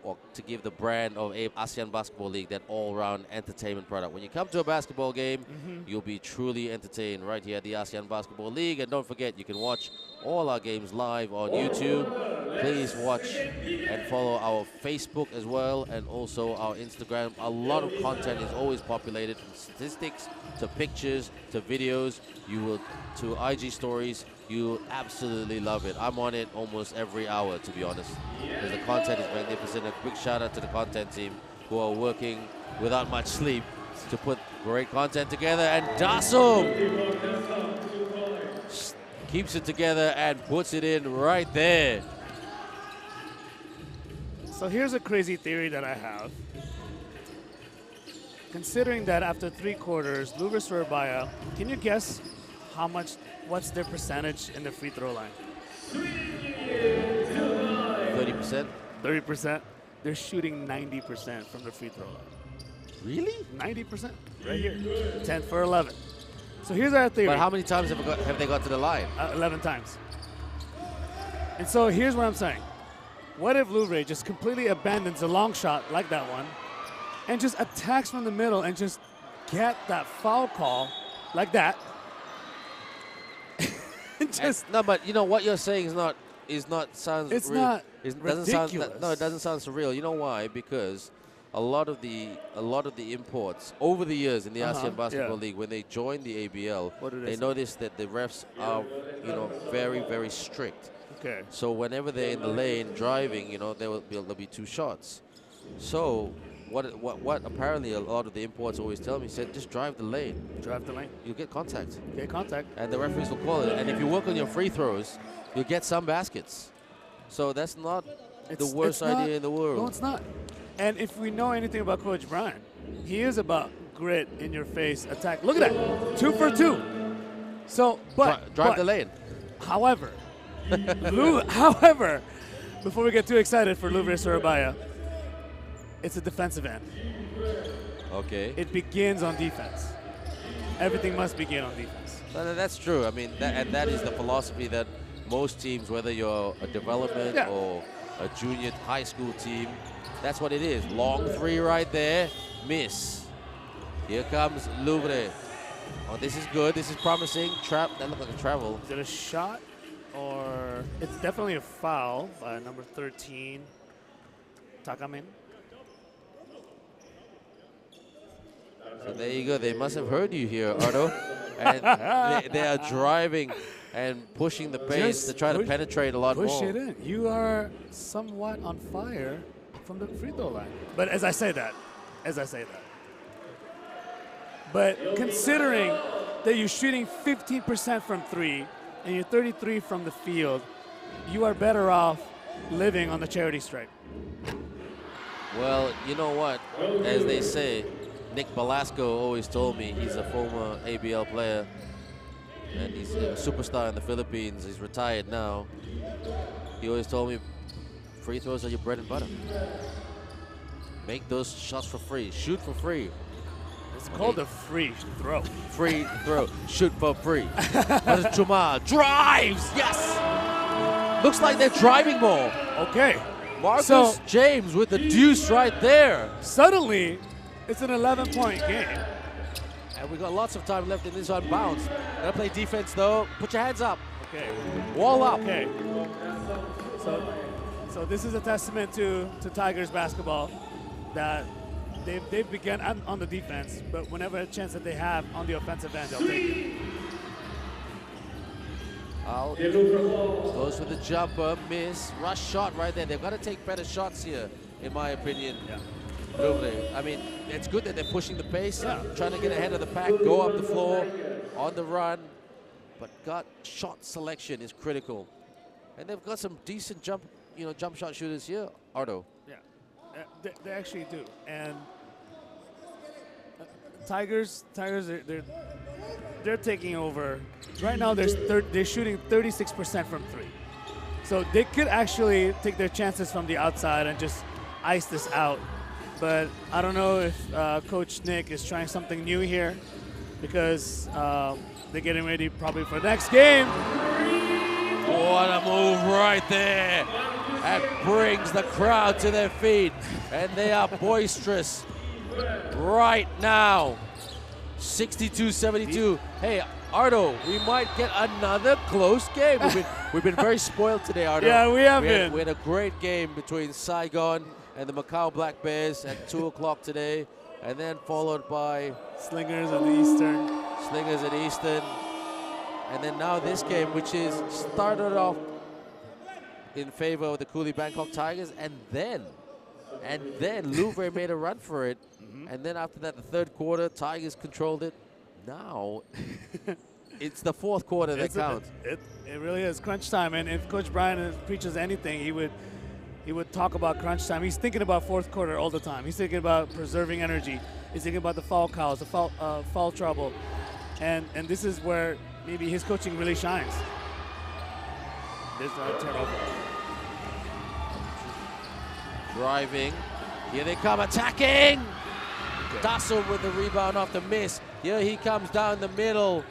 or to give the brand of ASEAN Basketball League that all-round entertainment product. When you come to a basketball game, you'll be truly entertained right here at the ASEAN Basketball League. And don't forget, you can watch all our games live on YouTube. Please watch and follow our Facebook as well, and also our Instagram. A lot of content is always populated, from statistics to pictures to videos, to IG stories. You absolutely love it. I'm on it almost every hour, to be honest, because the content is magnificent. A big shout out to the content team who are working without much sleep to put great content together. And Dasum keeps it together and puts it in right there. So here's a crazy theory that I have. Considering that after 3 quarters, Louvre Surabaya, can you guess what's their percentage in the free throw line? 30%? 30%. They're shooting 90% from the free throw line. Really? 90%. Right here. 10 for 11. So here's our theory. But how many times have they got to the line? 11 times. And so here's what I'm saying. What if Louvre just completely abandons a long shot like that one and just attacks from the middle and just get that foul call like that? No, but you know what you're saying sounds It's real. not It ridiculous. doesn't sound surreal. You know why? Because a lot of the imports over the years in the ASEAN Basketball League, when they joined the ABL, What do they they say? noticed that the refs are, very, very strict. Okay. So whenever they're in the lane driving, there'll be 2 shots. So what apparently a lot of the imports always tell me, said, just drive the lane. Drive the lane. You'll get contact. Get contact. And the referees will call it. And if you work on your free throws, you'll get some baskets. So that's not the worst idea in the world. No, it's not. And if we know anything about Coach Brian, he is about grit, in your face attack. Look at that, 2 for 2. So, drive the lane. However, before we get too excited for Louvre Surabaya, it's a defensive end. Okay. It begins on defense. Everything must begin on defense. That's true. I mean, that is the philosophy that most teams, whether you're a development or a junior high school team, that's what it is. Long 3 right there, miss. Here comes Louvre. Oh, this is good. This is promising. Trap. That looked like a travel. Is it a shot or it's definitely a foul by number 13, Takamin. So there you go. They must have heard you here, Ardo. And they are driving and pushing the pace to try to penetrate a lot more. Push it in. You are somewhat on fire from the free throw line. But as I say that, but considering that you're shooting 15% from 3 and you're 33 from the field, you are better off living on the charity stripe. Well, you know what? As they say, Nick Velasco always told me, he's a former ABL player, and he's a superstar in the Philippines. He's retired now. He always told me, free throws are your bread and butter. Make those shots for free. Shoot for free. It's called a free throw. Free throw. Shoot for free. Juma drives. Yes. Looks like they're driving more. Okay. Marcus James with the deuce right there. Suddenly, it's an 11-point game. And we got lots of time left in this on bounce. Gotta play defense though. Put your hands up. Okay. Wall up. Okay. So this is a testament to Tigers basketball that they've begun on the defense, but whenever a chance that they have on the offensive end, they'll take it. Out. Goes for the jumper, miss. Rush shot right there. They've got to take better shots here, in my opinion. Yeah. Louvre. I mean, it's good that they're pushing the pace, trying to get ahead of the pack, go up the floor, on the run. But gut shot selection is critical. And they've got some decent jump shot shooters here, Ardo. Yeah, they actually do. And Tigers, they're taking over. Right now, they're shooting 36% from three. So they could actually take their chances from the outside and just ice this out. But I don't know if Coach Nick is trying something new here, because they're getting ready probably for the next game. What a move right there. That brings the crowd to their feet, and they are boisterous right now. 62-72. Hey, Ardo, we might get another close game. We've been very spoiled today, Ardo. Yeah, we have been. We had a great game between Saigon and the Macau Black Bears at 2 o'clock today, and then followed by Slingers and the Eastern. Slingers at Eastern. And then now this game, which is started off in favor of the Cooly Bangkok Tigers, and then Louvre made a run for it. And then after that, the third quarter, Tigers controlled it. Now, it's the fourth quarter that counts. It really is crunch time. And if Coach Brian preaches anything, he would talk about crunch time. He's thinking about fourth quarter all the time. He's thinking about preserving energy. He's thinking about the foul calls, the foul trouble. And this is where maybe his coaching really shines. There's a turnover. Driving. Here they come, attacking. Dassel with the rebound off the miss. Here he comes down the middle.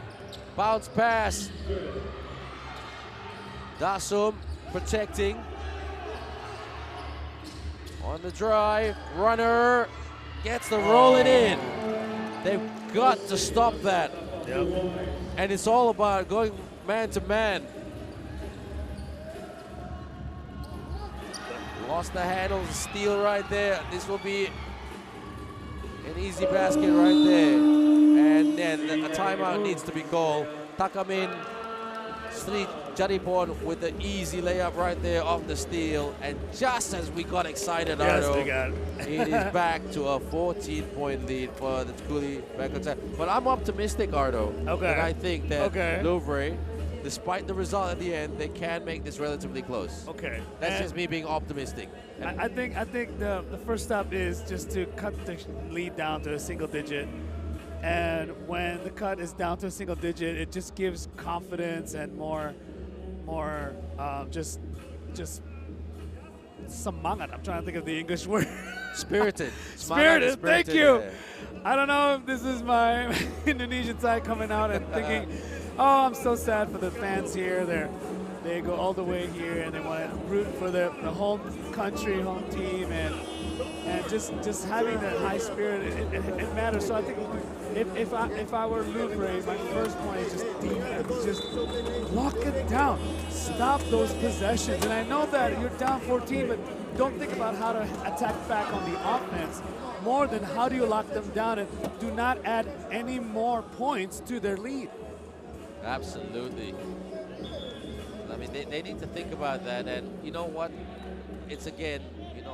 Bounce pass. Dassum protecting. On the drive. Runner gets the rolling in. They've got to stop that. Yep. And it's all about going man to man. Lost the handle, steal right there. This will be an easy basket right there. And then a timeout needs to be called. Takamin Sri Jaripon with the easy layup right there off the steal. And just as we got excited, Yes, Ardo, we got it. it is back to a 14-point lead for the Cooly Bangkok Tigers. But I'm optimistic, Ardo. Okay. And I think that Okay. Louvre, despite the result at the end, they can make this relatively close. Okay. That's And just me being optimistic. I think the first step is just to cut the lead down to a single digit. And when the cut is down to a single digit, it just gives confidence and more just semangat. I'm trying to think of the English word. Spirited. Spirited. Thank you. Yeah. I don't know if this is my Indonesian side coming out and thinking, oh, I'm so sad for the fans here. They go all the way here and they want to root for the home country, home team, and just having that high spirit, it matters. So I think if I were Louvre, my first point is just defense. Just lock it down. Stop those possessions. And I know that you're down 14, but don't think about how to attack back on the offense. More than how do you lock them down, and do not add any more points to their lead. Absolutely. I mean, they need to think about that. And you know what? It's again,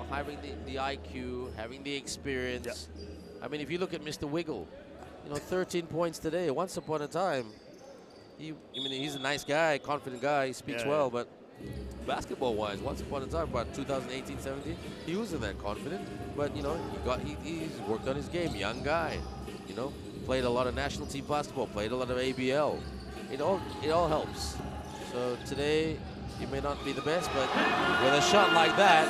having the IQ, having the experience. Yep. I mean, if you look at Mr. Wiggle, 13 points today. Once upon a time, he's a nice guy, confident guy. He speaks well, but basketball-wise, once upon a time, about 2018-17, he wasn't that confident. But he's worked on his game. Young guy, played a lot of national team basketball, played a lot of ABL. It all helps. So today, you may not be the best, but with a shot like that,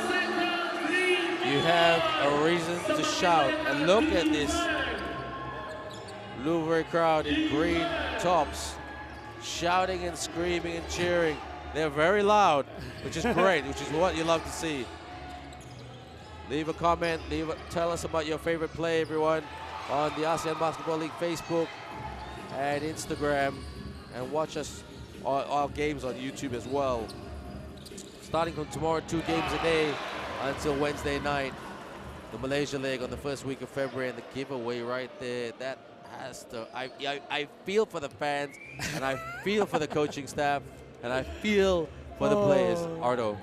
you have a reason to shout. And look at this Louvre crowd in green tops, shouting and screaming and cheering. They're very loud, which is great, which is what you love to see. Leave a comment, tell us about your favorite play, everyone, on the ASEAN Basketball League Facebook and Instagram, and watch us our games on YouTube as well. Starting from tomorrow, 2 games a day until Wednesday night. The Malaysia leg on the first week of February, and the giveaway right there. That has to. I feel for the fans and I feel for the coaching staff. and I feel for the players, Ardo.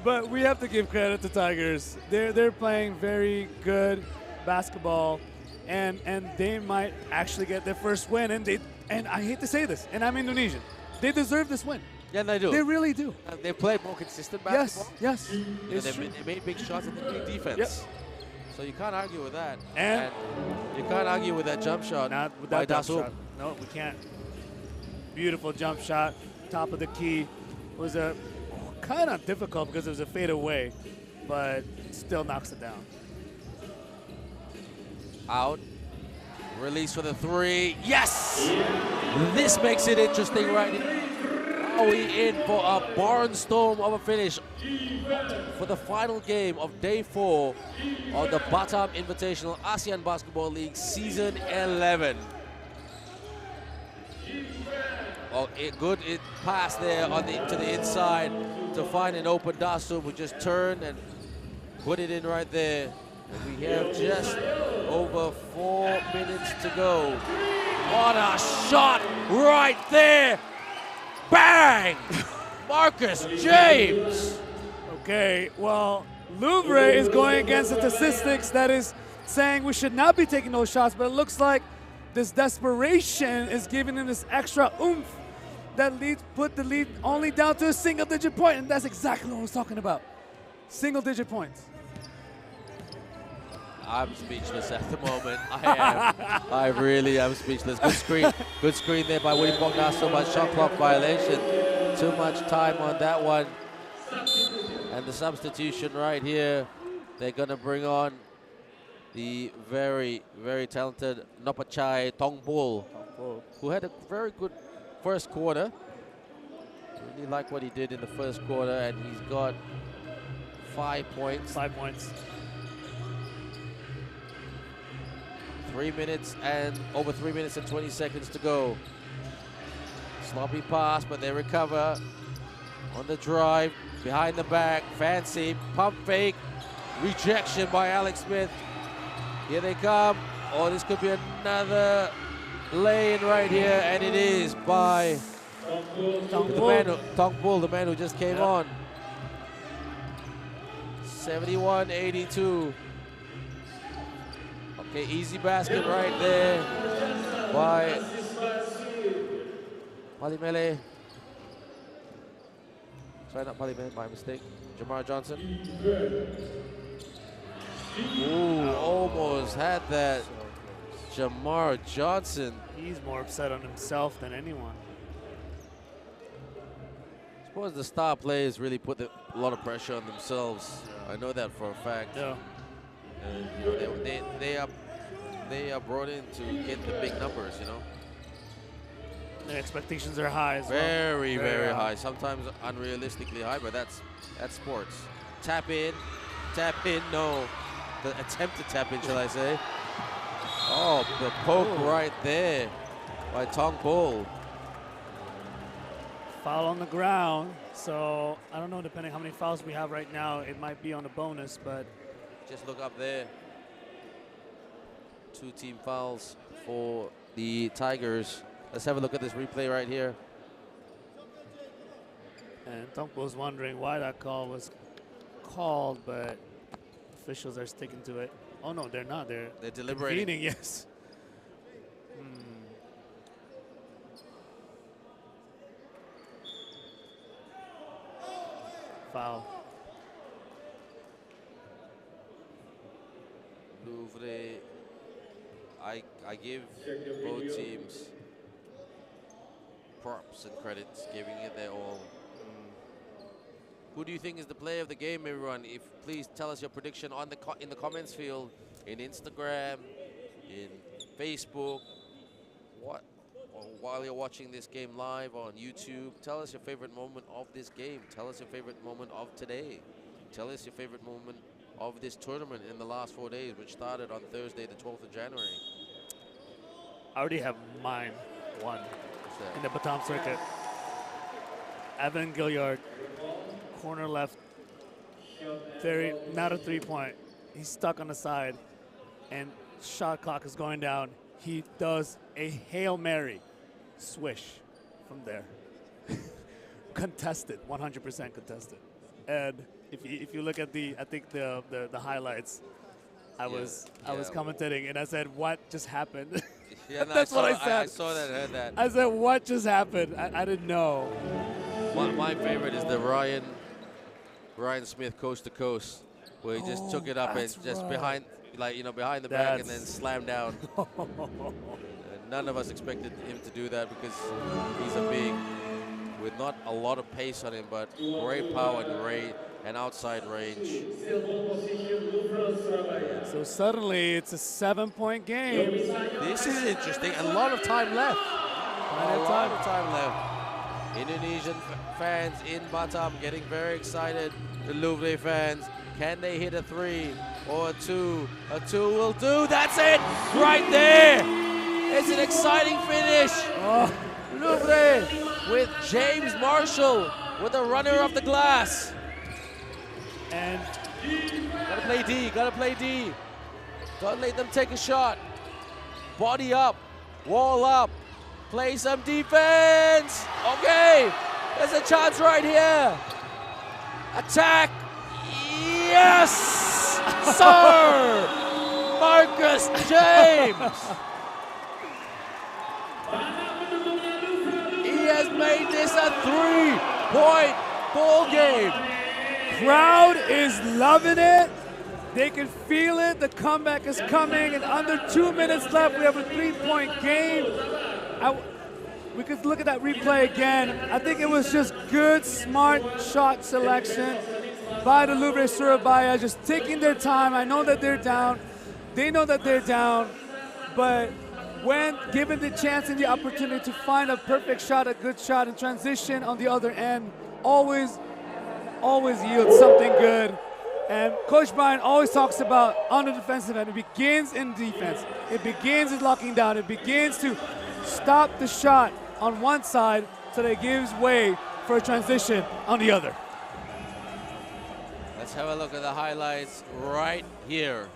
But we have to give credit to Tigers. They're playing very good basketball, and they might actually get their first win. And I hate to say this, and I'm Indonesian. They deserve this win. Yeah, they do. They really do. They played more consistent basketball. Yes. You know, they made big shots and they played defense. Yep. So you can't argue with that. And you can't argue with that jump shot. Not with by that jump Dasum. shot. No, we can't. Beautiful jump shot, top of the key. It was a kind of difficult because it was a fade away, but still knocks it down. Out. Release for the three. Yes! This makes it interesting right here. Are we in for a barnstorm of a finish for the final game of day 4 of the Batam Invitational ASEAN Basketball League Season 11. Oh, good pass there to the inside to find an open Dasum, who just turned and put it in right there. And we have just over 4 minutes to go. What a shot right there! Bang! Marcus James! Okay, well, Louvre is going against the statistics that is saying we should not be taking those shots, but it looks like this desperation is giving him this extra oomph that put the lead only down to a single-digit point, and that's exactly what I was talking about. Single-digit points. I'm speechless at the moment. I really am speechless. Good screen there by William Bong. Not so much shot clock violation. Too much time on that one. And the substitution right here, they're gonna bring on the very, very talented Nopachai Tongpul, who had a very good first quarter. Really like what he did in the first quarter, and he's got 5 points. 5 points. 3 minutes and over 3 minutes and 20 seconds to go. Sloppy pass, but they recover on the drive, behind the back, fancy pump fake, rejection by Alex Smith. Here they come. Oh, this could be another lane right here, and it is by Tongpul, the man who just came on. 71-82. Okay, easy basket right there by Palimele. Sorry, not Palimele, my mistake. Jamar Johnson. Ooh, almost had that. Jamar Johnson. He's more upset on himself than anyone. I suppose the star players really put a lot of pressure on themselves. I know that for a fact. Yeah. And you know, they are brought in to get the big numbers, you know. The expectations are high as well. Very high. Sometimes unrealistically high, but that's sports. Tap in, no. The attempt to tap in, shall I say. Oh, the poke right there by Tongpul. Foul on the ground, so I don't know, depending how many fouls we have right now, it might be on a bonus, but Just look up there. 2 team fouls for the Tigers. Let's have a look at this replay right here. and Tongpul's wondering why that call was called, but officials are sticking to it. Oh no, they're not. They're deliberating. convening, yes. Foul. Louvre, I give both teams props and credits, giving it their all. Who do you think is the player of the game, everyone? Please tell us your prediction on in the comments field, in Instagram, in Facebook. Or while you're watching this game live on YouTube, tell us your favorite moment of this game. Tell us your favorite moment of today. Tell us your favorite moment of this tournament in the last 4 days, which started on Thursday, the 12th of January. I already have mine, one, in the Batam circuit. Evan Gilliard, corner left, not a 3-point. He's stuck on the side, and shot clock is going down. He does a Hail Mary swish from there. contested, 100% contested. And if you look at the highlights, I was commentating and I said, "What just happened?" Yeah, no, That's what I said. I saw that, heard that. I said, "What just happened?" I didn't know. My favorite is the Ryan Smith coast to coast, where he just took it up and just behind the back and then slammed down. And none of us expected him to do that because he's a big, with not a lot of pace on him, but great power and outside range. So suddenly it's a 7-point game. This is interesting. A lot of time left. A lot of time left. Indonesian fans in Batam getting very excited. The Louvre fans, can they hit a 3 or a 2? A 2 will do. That's it, right there. It's an exciting finish. Louvre with James Marshall with a runner off the glass. And gotta play D. Don't let them take a shot. Body up, wall up, play some defense. Okay, there's a chance right here. Attack, yes, sir. Marcus James. He has made this a 3-point ball game. Crowd is loving it. They can feel it. The comeback is coming. And under 2 minutes left, we have a 3-point game. We could look at that replay again. I think it was just good, smart shot selection by the Louvre Surabaya, just taking their time. I know that they're down. They know that they're down. But when given the chance and the opportunity to find a perfect shot, a good shot in transition on the other end, always yields something good. And Coach Brian always talks about on the defensive end, it begins in defense. It begins with locking down. It begins to stop the shot on one side so that it gives way for a transition on the other. Let's have a look at the highlights right here.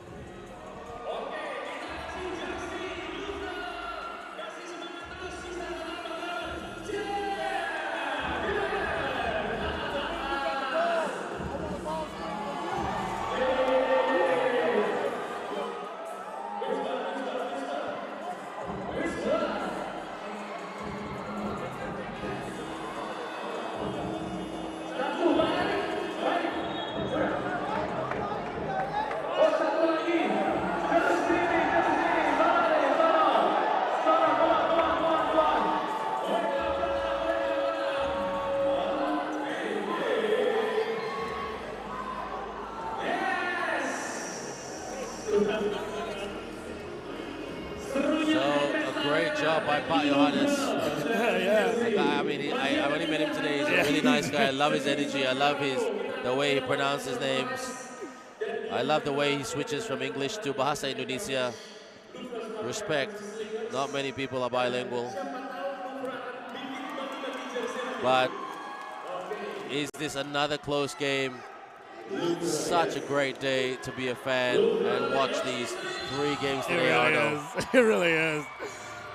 I love his energy. I love the way he pronounces names. I love the way he switches from English to Bahasa Indonesia. Respect. Not many people are bilingual. But is this another close game? Such a great day to be a fan and watch these 3 games today. It really is.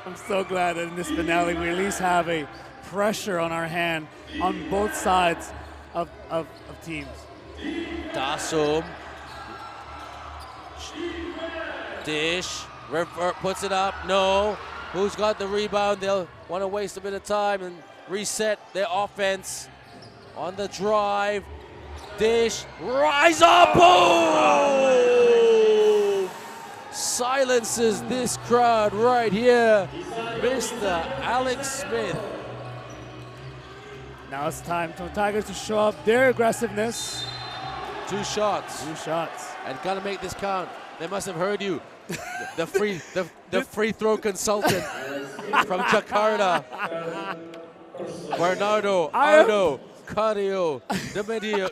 I'm so glad that in this finale we at least have a pressure on our hand on both sides of teams. Dasum. Dish. Puts it up. No. Who's got the rebound? They'll want to waste a bit of time and reset their offense on the drive. Dish. Rise up. Boom! Silences this crowd right here. Mr. Alex Smith. Now it's time for Tigers to show up their aggressiveness. 2 shots. 2 shots. And gotta make this count. They must have heard you. The free throw consultant from Jakarta. Bernardo, Aldo, Cario, DiMeggio.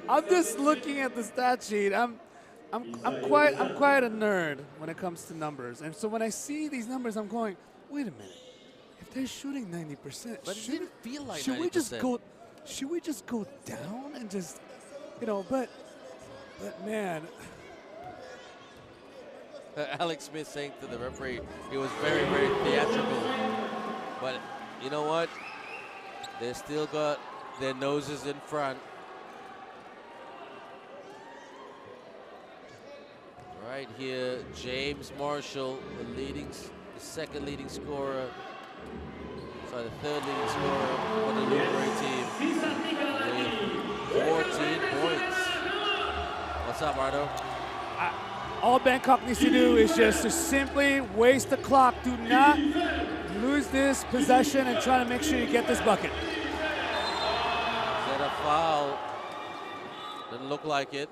I'm just looking at the stat sheet. I'm quite a nerd when it comes to numbers. And so when I see these numbers, I'm going, wait a minute. If they're shooting 90%, but it didn't feel like 90%. Should we just go down and just, but man. Alex Smith saying to the referee, he was very, very theatrical. But you know what? They still got their noses in front. Right here, James Marshall, the second leading scorer. Sorry, the third leading scorer for the Louvre team with 14 points. What's up, Mardo? All Bangkok needs to do is just to simply waste the clock. Do not lose this possession and try to make sure you get this bucket. Is that a foul? Doesn't look like it.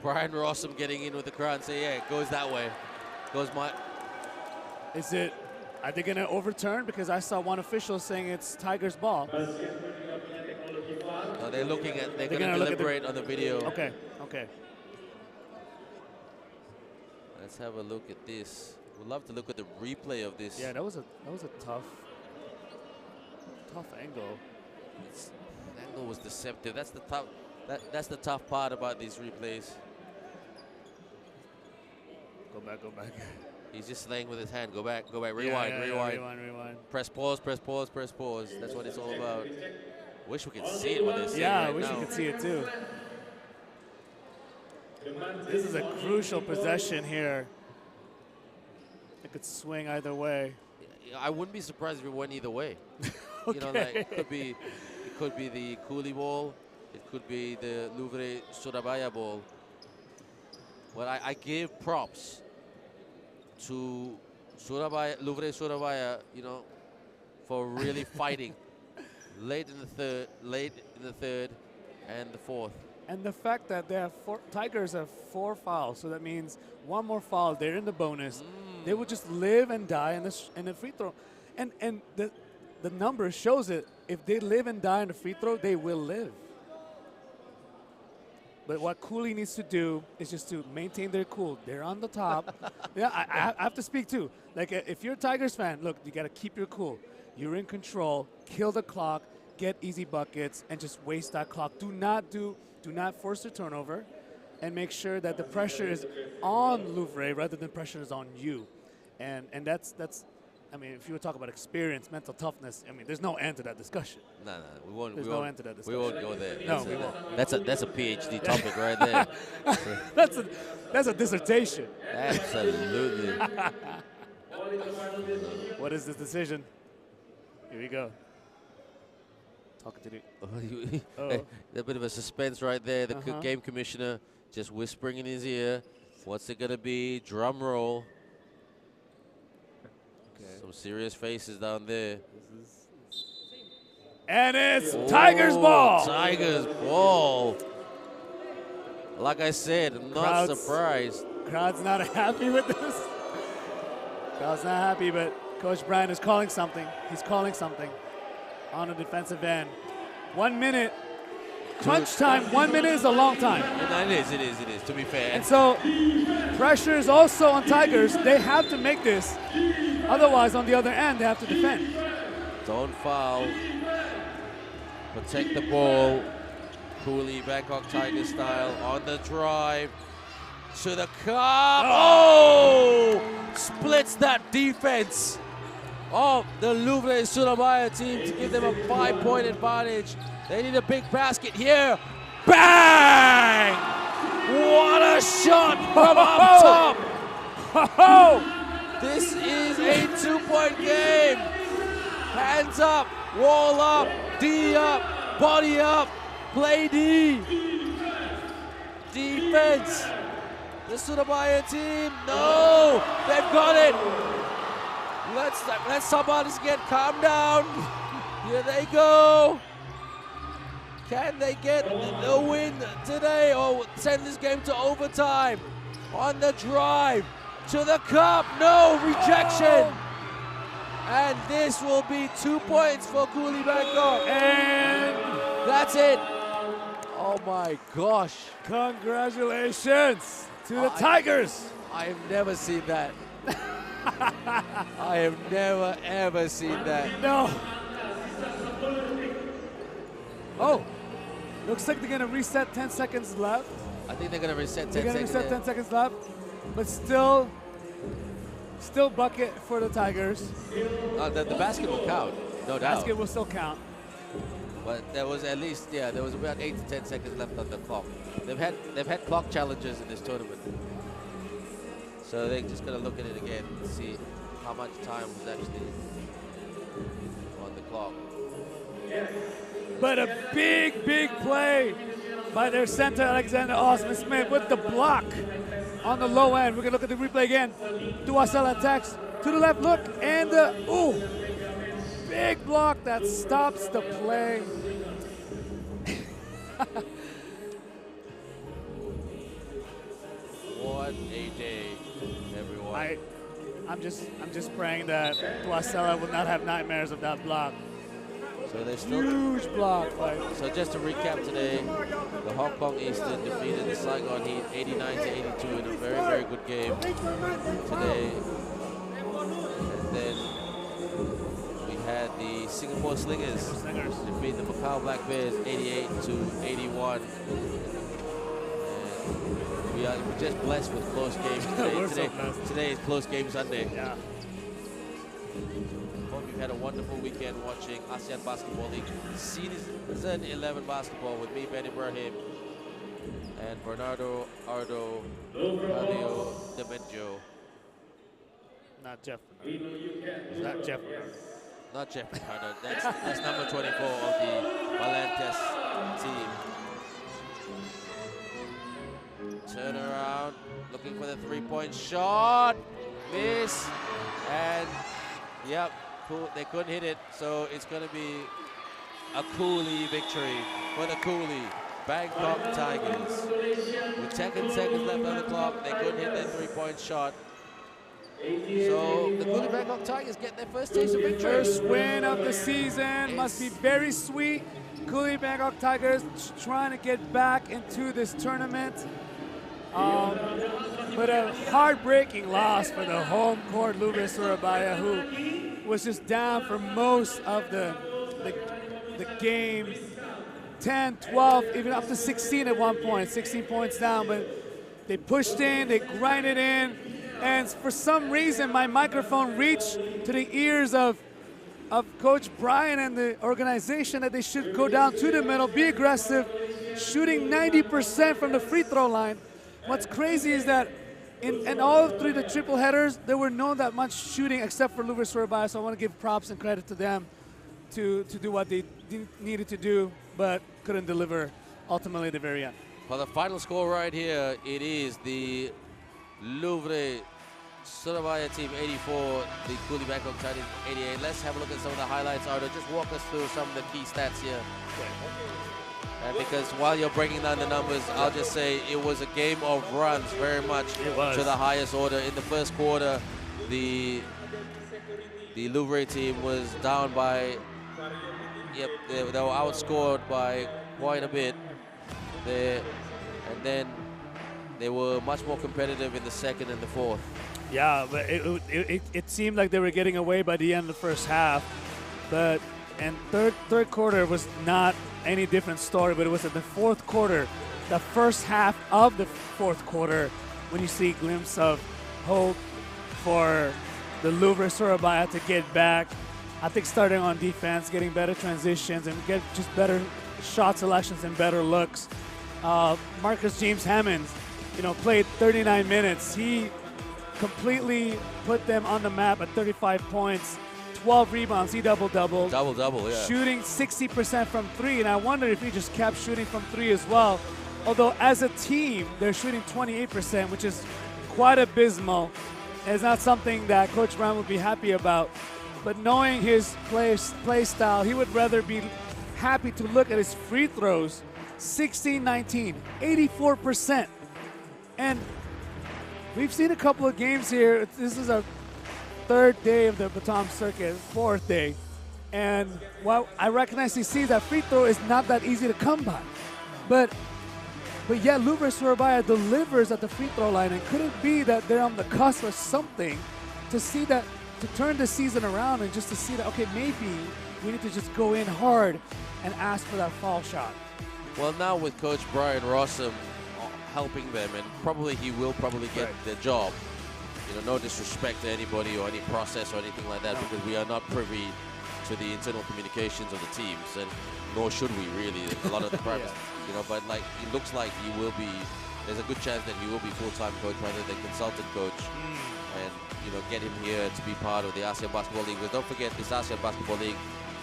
Brian Rossum getting in with the crowd and say, yeah, it goes that way. Goes my. Is it? Are they going to overturn? Because I saw one official saying it's Tigers' ball. No, they're looking at. They're going to deliberate on the video. Okay. Okay. Let's have a look at this. We'd love to look at the replay of this. Yeah, that was a tough angle. The angle was deceptive. That's the tough. That's the tough part about these replays. Go back. He's just laying with his hand. Go back, rewind. Rewind. Press pause. That's what it's all about. Wish we could see it when they say Yeah, it I right wish now. we could see it too. This is a crucial possession here. It could swing either way. I wouldn't be surprised if it went either way. Okay. You know, like it could be the Cooly ball. It could be the Louvre Surabaya ball. Well, I give props to Louvre Surabaya, you know, for really fighting late in the third and the fourth. And the fact that they have Tigers have 4 fouls, so that means one more foul, they're in the bonus. They will just live and die in the free throw. And the number shows it. If they live and die in the free throw, they will live. But what Cooly needs to do is just to maintain their cool. They're on the top. Yeah, I have to speak too. Like, if you're a Tigers fan, look, you got to keep your cool. You're in control. Kill the clock. Get easy buckets and just waste that clock. Do not force a turnover, and make sure that the pressure is on Louvre rather than pressure is on you. And that's. I mean, if you were talking about experience, mental toughness, I mean, there's no end to that discussion. No, we won't. There's no end to that discussion. We won't go there. No, we won't. That's a PhD topic right there. That's a dissertation. Absolutely. What is this decision? Here we go. Talking to the. A bit of a suspense right there. The game commissioner just whispering in his ear. What's it gonna be? Drum roll. Some serious faces down there. And it's Tigers ball. Tigers ball. Like I said, I'm not surprised. Crowd's not happy with this. Crowd's not happy, but Coach Brian is calling something. He's calling something on the defensive end. 1 minute. Crunch time. 1 minute is a long time. And it is, to be fair. And so pressure is also on Tigers. They have to make this. Otherwise, on the other end, they have to defend. Don't foul. Protect the ball. Cooly, Bangkok Tigers style on the drive. To the cup. Oh! Splits that defense of the Louvre Surabaya team to give them a 5-point advantage. They need a big basket here. Bang! What a shot from up top. This is a 2-point game. Hands up, wall up, D up, body up, play D. Defense. The Surabaya team, no, they've got it. Let's somebody get calm down. Here they go. Can they get the win today or send this game to overtime? On the drive to the cup, no, rejection. And this will be 2 points for Cooly Bangkok. And that's it. Oh my gosh. Congratulations to the Tigers. I have never seen that. I have never, ever seen that. No. Oh, looks like they're going to reset 10 seconds left. I think they're going to reset 10 They're going to seconds. reset 10 seconds left, but still bucket for the Tigers. The basket will count. No doubt. Basket will still count. But there was at least, there was about 8 to 10 seconds left on the clock. They've had clock challenges in this tournament. So they're just going to look at it again and see how much time was actually on the clock. But a big, big play by their center, Alexander Osman-Smith, with the block on the low end. We're going to look at the replay again. Duasela attacks to the left, look, and big block that stops the play. What a day, everyone. I'm just praying that Duasela will not have nightmares of that block. So they still Huge block. So just to recap today, the Hong Kong Eastern defeated the Saigon Heat 89-82 in a very, very good game today. And then we had the Singapore Slingers defeat the Macau Black Bears 88-81. And we are just blessed with close games today. Today is Close Game Sunday. Yeah. Hope you've had a wonderful weekend watching ASEAN Basketball League Season 11 basketball with me, Ben Ibrahim, and Bernardo Ardo Radio Demenjo. Not Jeff Bernardo. Is that Jeff Bernardo? Not Jeff Bernardo. That's number 24 of the Valantes team. Turn around, looking for the three-point shot. Miss. And, yep. Cool. They couldn't hit it, so it's going to be a Cooly victory for the Cooly Bangkok Tigers. With 10 seconds left on the clock, they couldn't hit their three-point shot. So the Cooly Bangkok Tigers get their first taste of victory. First win of the season. Must be very sweet. Cooly Bangkok Tigers trying to get back into this tournament. But a heartbreaking loss for the home court Louvre Surabaya, who was just down for most of the game. 10, 12, even up to 16 at one point. 16 points down, but they pushed in, they grinded in, and for some reason my microphone reached to the ears of Coach Brian and the organization that they should go down to the middle, be aggressive, shooting 90% from the free throw line. What's crazy is that in all three of the triple headers, there were no that much shooting except for Louvre Surabaya, so I want to give props and credit to them to do what they needed to do, but couldn't deliver ultimately at the very end. For the final score right here, it is the Louvre Surabaya team 84, the Cooly Bangkok Tigers 88. Let's have a look at some of the highlights, Ardo. Just walk us through some of the key stats here. And because while you're breaking down the numbers, I'll just say it was a game of runs, very much to the highest order. In the first quarter, the Louvre team was down by, they were outscored by quite a bit there. And then they were much more competitive in the second and the fourth. Yeah, but it seemed like they were getting away by the end of the first half. And third quarter was not any different story, but it was in the fourth quarter, the first half of the fourth quarter, when you see a glimpse of hope for the Louvre Surabaya to get back. I think starting on defense, getting better transitions, and get just better shot selections and better looks. Marcus James Hammonds, played 39 minutes. He completely put them on the map at 35 points. 12 rebounds, he double-double. Double-double, yeah. Shooting 60% from three, and I wonder if he just kept shooting from three as well. Although as a team, they're shooting 28%, which is quite abysmal. It's not something that Coach Brown would be happy about. But knowing his play style, he would rather be happy to look at his free throws. 16-19, 84%. And we've seen a couple of games here. This is our third day of the Batam circuit, fourth day. And while I recognize he sees that free throw is not that easy to come by. But yet Louvre Surabaya delivers at the free throw line, and could it be that they're on the cusp of something to see that, to turn the season around and just to see that, okay, maybe we need to just go in hard and ask for that foul shot. Well, now with Coach Brian Rossum helping them, and he will get the job. No disrespect to anybody or any process or anything like that, because we are not privy to the internal communications of the teams, and nor should we really. A lot of the purpose, you know. But like, it looks like he will be. There's a good chance that he will be full-time coach rather than consultant coach, and you know, get him here to be part of the ASEAN Basketball League. Because don't forget, this ASEAN Basketball League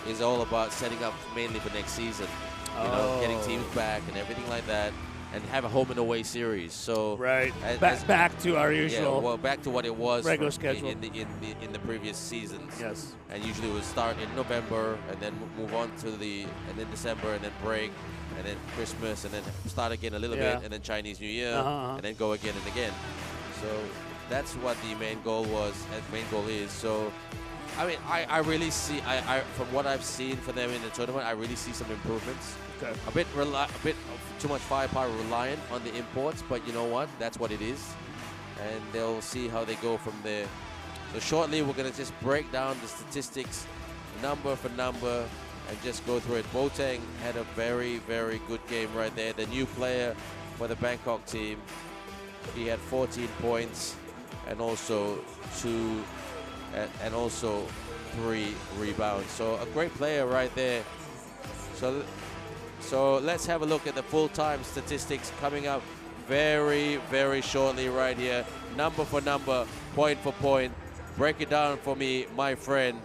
is all about setting up mainly for next season. You know, getting teams back and everything like that, and have a home and away series. So back to our usual. Yeah, well, back to what it was regular schedule in the previous seasons. Yes. And usually it would start in November and then move on to and then December and then break and then Christmas and then start again a little bit and then Chinese New Year and then go again and again. So that's what the main goal was and main goal is. So I mean, I really see, from what I've seen for them in the tournament, I really see some improvements. Okay. A bit too much firepower reliant on the imports, but you know what? That's what it is. And they'll see how they go from there. So shortly, we're going to just break down the statistics number for number and just go through it. Boateng had a very, very good game right there. The new player for the Bangkok team. He had 14 points and also 3 rebounds. So a great player right there. So let's have a look at the full-time statistics coming up very, very shortly right here. Number for number, point for point. Break it down for me, my friend,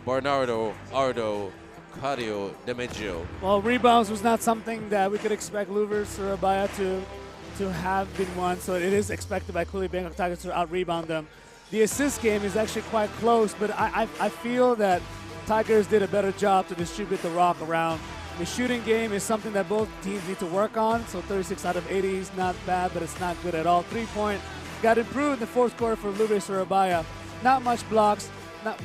Bernardo Ardo Cario Demeggio. Well, rebounds was not something that we could expect Louvre Surabaya to have been won, so it is expected by Cooly Bangkok Tigers to out-rebound them. The assist game is actually quite close, but I feel that Tigers did a better job to distribute the rock around. The shooting game is something that both teams need to work on, so 36 out of 80 is not bad, but it's not good at all. 3-point got improved in the fourth quarter for Louvre Surabaya. Not much blocks,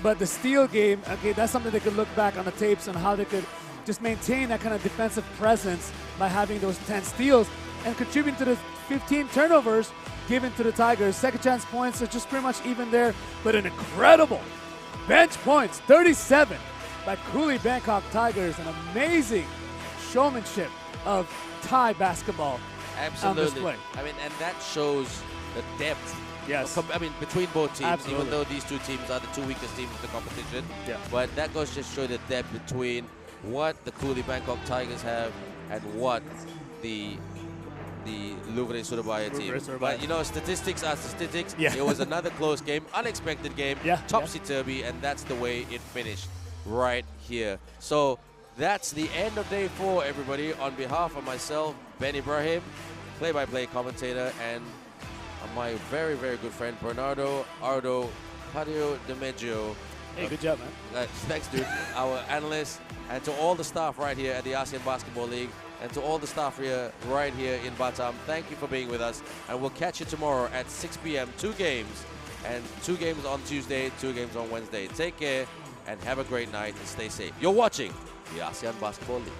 but the steal game, okay, that's something they could look back on the tapes on how they could just maintain that kind of defensive presence by having those 10 steals and contributing to the 15 turnovers given to the Tigers. Second chance points are just pretty much even there, but an incredible bench points, 37 by Cooly Bangkok Tigers. An amazing showmanship of Thai basketball. Absolutely. On display. I mean, and that shows the depth. Yes. I mean, between both teams, Absolutely. even though these two teams are the two weakest teams in the competition. Yeah. But that goes to show the depth between what the Cooly Bangkok Tigers have and what the Louvre Surabaya team. But you know, statistics are statistics. Yeah. It was another close game, unexpected game, Yeah. topsy-turvy, and that's the way it finished right here. So that's the end of day 4, everybody. On behalf of myself, Ben Ibrahim, play-by-play commentator, and my very, very good friend, Bernardo Ardo Cario Demeggio. Hey, good job, man. Thanks, dude. Our analyst, and to all the staff right here at the ASEAN Basketball League, and to all the staff here right here in Batam, thank you for being with us. And we'll catch you tomorrow at 6 p.m. 2 games, and 2 games on Tuesday, 2 games on Wednesday. Take care and have a great night and stay safe. You're watching the ASEAN Basketball League.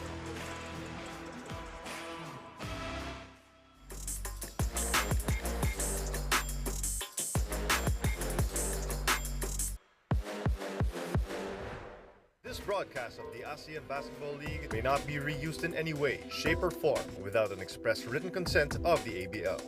This broadcast of the ASEAN Basketball League may not be reused in any way, shape, or form without an express written consent of the ABL.